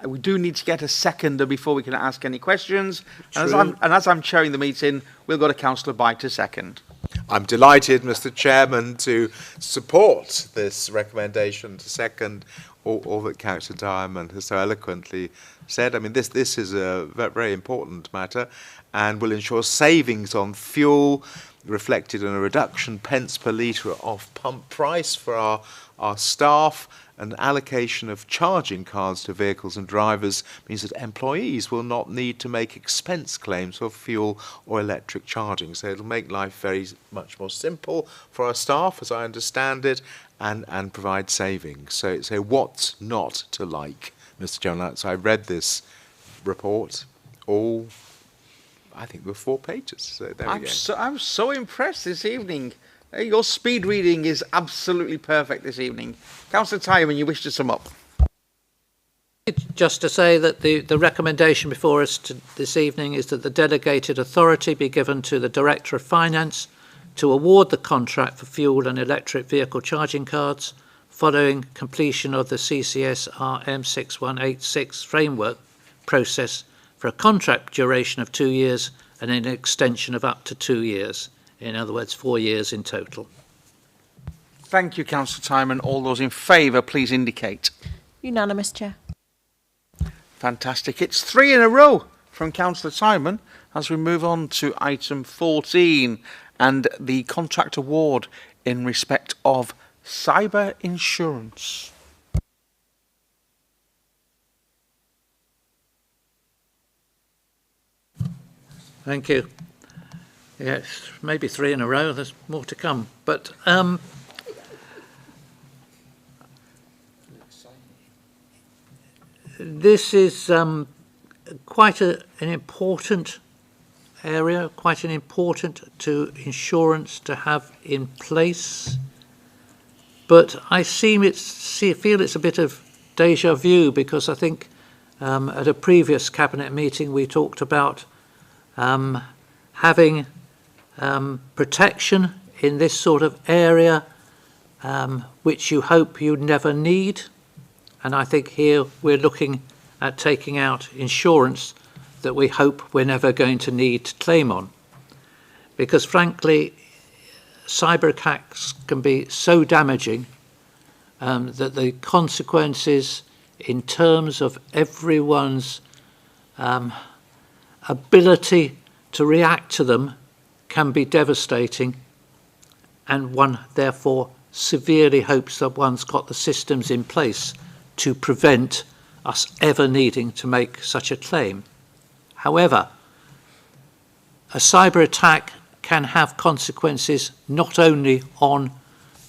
We do need to get a seconder before we can ask any questions. And as I'm chairing the meeting, we'll go to Councillor Byte to second. I'm delighted, Mr. Chairman, to support this recommendation, to second all that Councillor Diamond has so eloquently said. I mean, this is a very important matter and will ensure savings on fuel, reflected in a reduction pence per litre of pump price for our staff, and allocation of charging cards to vehicles and drivers means that employees will not need to make expense claims for fuel or electric charging. So it'll make life very much more simple for our staff, as I understand it, and provide savings. So what's not to like, Mr. Chairman? So I read this report, all, I think, there were 4 pages. So there we go. I'm so impressed this evening. Your speed reading is absolutely perfect this evening. Councillor Timon, you wish to sum up? Just to say that the recommendation before us this evening is that the delegated authority be given to the Director of Finance to award the contract for fuel and electric vehicle charging cards following completion of the CCS RM6186 framework process for a contract duration of 2 years and an extension of up to 2 years. In other words, 4 years in total. Thank you, Councillor Timon. All those in favour, please indicate. Unanimous, Chair. Fantastic. It's 3 in a row from Councillor Timon as we move on to item 14 and the contract award in respect of cyber insurance. Thank you. Yes, maybe 3 in a row. There's more to come. But this is quite an important area, quite an important to insurance to have in place. But I feel it's a bit of deja vu, because I think at a previous cabinet meeting we talked about having protection in this sort of area, which you hope you never need. And I think here we're looking at taking out insurance that we hope we're never going to need to claim on. Because frankly, cyber attacks can be so damaging that the consequences in terms of everyone's ability to react to them can be devastating, and one therefore severely hopes that one's got the systems in place to prevent us ever needing to make such a claim. However, a cyber attack can have consequences not only on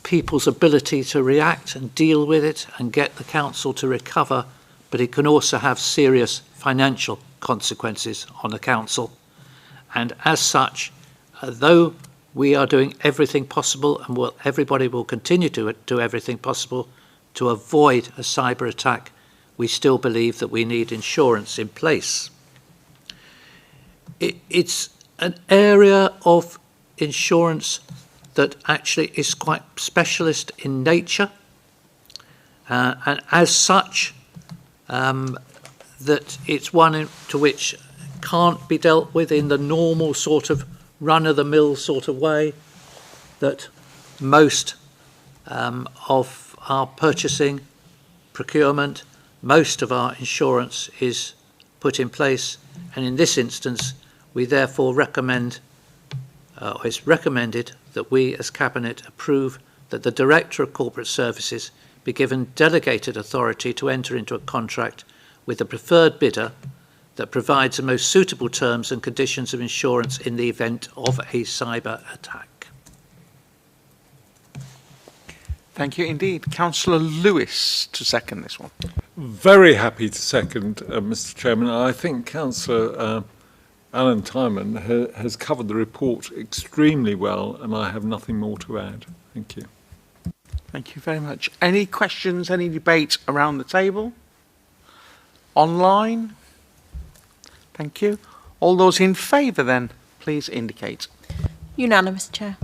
people's ability to react and deal with it and get the council to recover, but it can also have serious financial consequences on the council. And as such, though we are doing everything possible, and everybody will continue to do everything possible to avoid a cyber attack, we still believe that we need insurance in place. It's an area of insurance that actually is quite specialist in nature, and as such, that it's one to which can't be dealt with in the normal sort of run-of-the-mill sort of way that most of our purchasing, procurement, most of our insurance is put in place. And in this instance, we therefore recommend, or it's recommended, that we as Cabinet approve that the Director of Corporate Services be given delegated authority to enter into a contract with the preferred bidder that provides the most suitable terms and conditions of insurance in the event of a cyber attack. Thank you indeed. Councillor Lewis to second this one. Very happy to second, Mr. Chairman. I think Councillor Alan Timon has covered the report extremely well, and I have nothing more to add. Thank you. Thank you very much. Any questions, any debate around the table? Online? Thank you. All those in favour then, please indicate. Unanimous, Chair.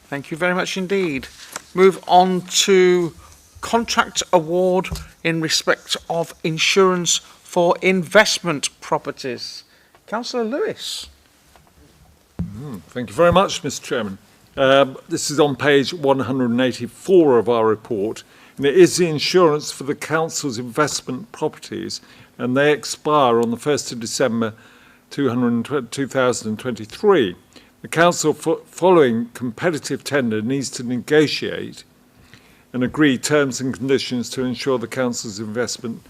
Thank you very much indeed. Move on to contract award in respect of insurance for investment properties. Councillor Lewis. Thank you very much, Mr. Chairman. This is on page 184 of our report, and it is the insurance for the Council's investment properties, and they expire on the 1st of December 2023. The Council, following competitive tender, needs to negotiate and agree terms and conditions to ensure the Council's investment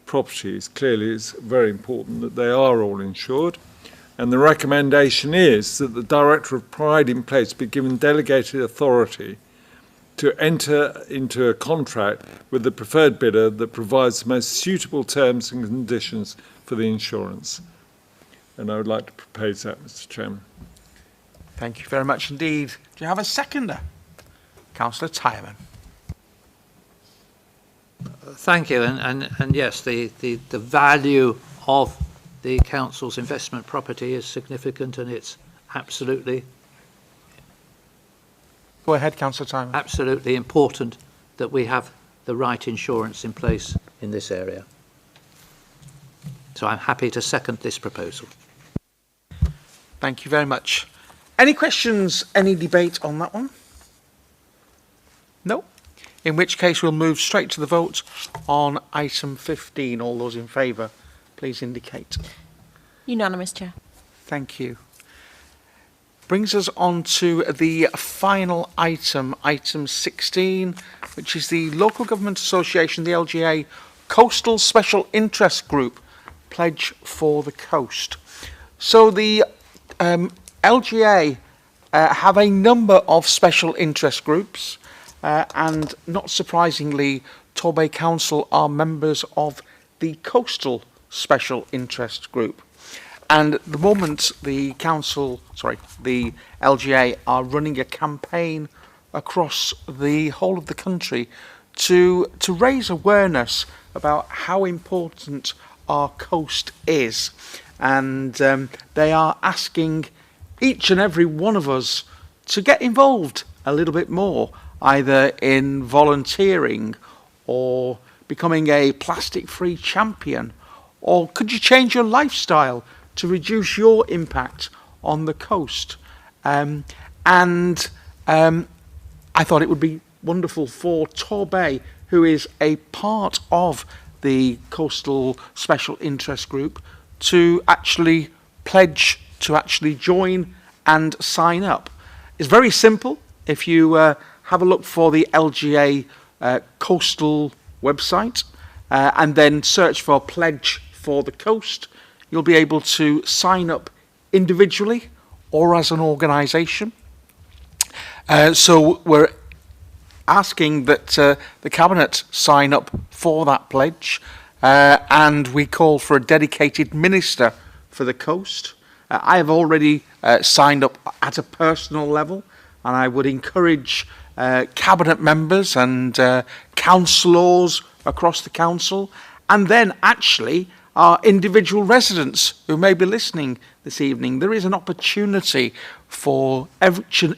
properties. Clearly, it's very important that they are all insured. And the recommendation is that the Director of Pride in Place be given delegated authority to enter into a contract with the preferred bidder that provides the most suitable terms and conditions for the insurance. And I would like to propose that, Mr. Chairman. Thank you very much indeed. Do you have a seconder? Councillor Tyman. Thank you. And yes, the value of the council's investment property is significant, and it's absolutely Go ahead, Councillor Tyman. Absolutely important that we have the right insurance in place in this area. So I'm happy to second this proposal. Thank you very much. Any questions, any debate on that one? No? In which case we'll move straight to the vote on item 15. All those in favour, please indicate. Unanimous, Chair. Thank you. Brings us on to the final item, item 16, which is the Local Government Association, the LGA Coastal Special Interest Group Pledge for the Coast. So the LGA have a number of special interest groups, and not surprisingly, Torbay Council are members of the Coastal Special Interest Group. And at the moment, the LGA are running a campaign across the whole of the country to raise awareness about how important our coast is. And they are asking each and every one of us to get involved a little bit more, either in volunteering or becoming a plastic-free champion, or could you change your lifestyle to reduce your impact on the coast? I thought it would be wonderful for Torbay, who is a part of the Coastal Special Interest Group, to actually pledge to actually join and sign up. It's very simple. If you have a look for the LGA Coastal website and then search for Pledge for the Coast, you'll be able to sign up individually or as an organisation. So we're asking that the Cabinet sign up for that pledge, and we call for a dedicated minister for the coast. I have already signed up at a personal level, and I would encourage Cabinet members and councillors across the council, and then actually our individual residents who may be listening this evening. There is an opportunity for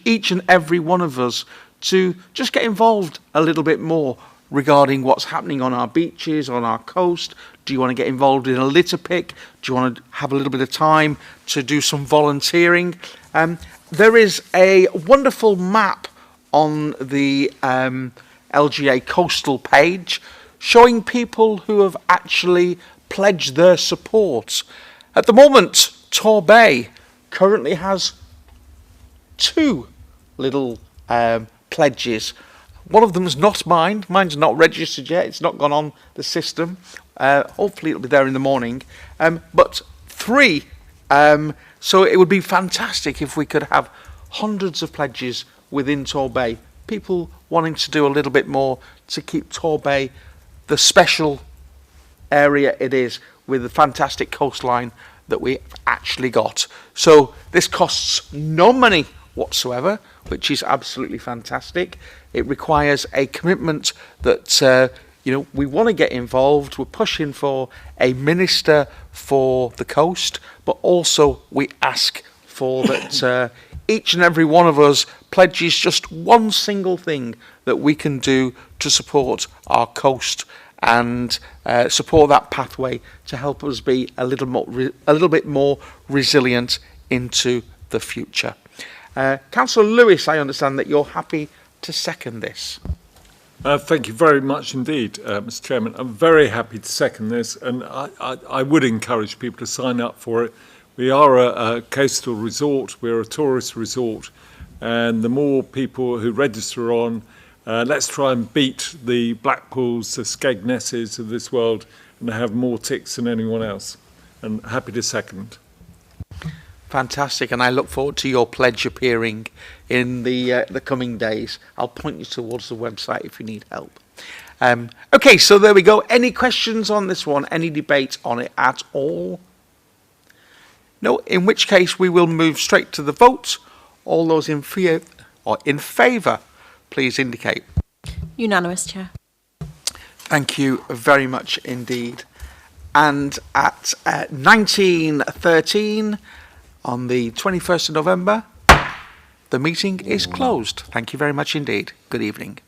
each and every one of us to just get involved a little bit more regarding what's happening on our beaches, on our coast. Do you want to get involved in a litter pick? Do you want to have a little bit of time to do some volunteering? There is a wonderful map on the LGA Coastal page showing people who have actually pledged their support. At the moment, Torbay currently has 2 little pledges. One of them is not mine. Mine's not registered yet. It's not gone on the system. Hopefully it'll be there in the morning. But 3. So it would be fantastic if we could have hundreds of pledges within Torbay. People wanting to do a little bit more to keep Torbay the special area it is, with the fantastic coastline that we actually got. So this costs no money whatsoever, which is absolutely fantastic. It requires a commitment that we want to get involved. We're pushing for a minister for the coast, but also we ask for that each and every one of us pledges just one single thing that we can do to support our coast and support that pathway to help us be a little bit more resilient into the future. Councillor Lewis, I understand that you're happy to second this. Thank you very much indeed, Mr. Chairman. I'm very happy to second this, and I would encourage people to sign up for it. We are a coastal resort, we're a tourist resort, and the more people who register on, let's try and beat the Blackpools, the Skegness's of this world, and have more ticks than anyone else. And happy to second. Fantastic, and I look forward to your pledge appearing in the coming days. I'll point you towards the website if you need help. Okay, so there we go. Any questions on this one? Any debate on it at all? No, in which case we will move straight to the vote. All those in favour, please indicate. Unanimous, Chair. Thank you very much indeed. And at 19:13 on the 21st of November, the meeting is closed. Thank you very much indeed. Good evening.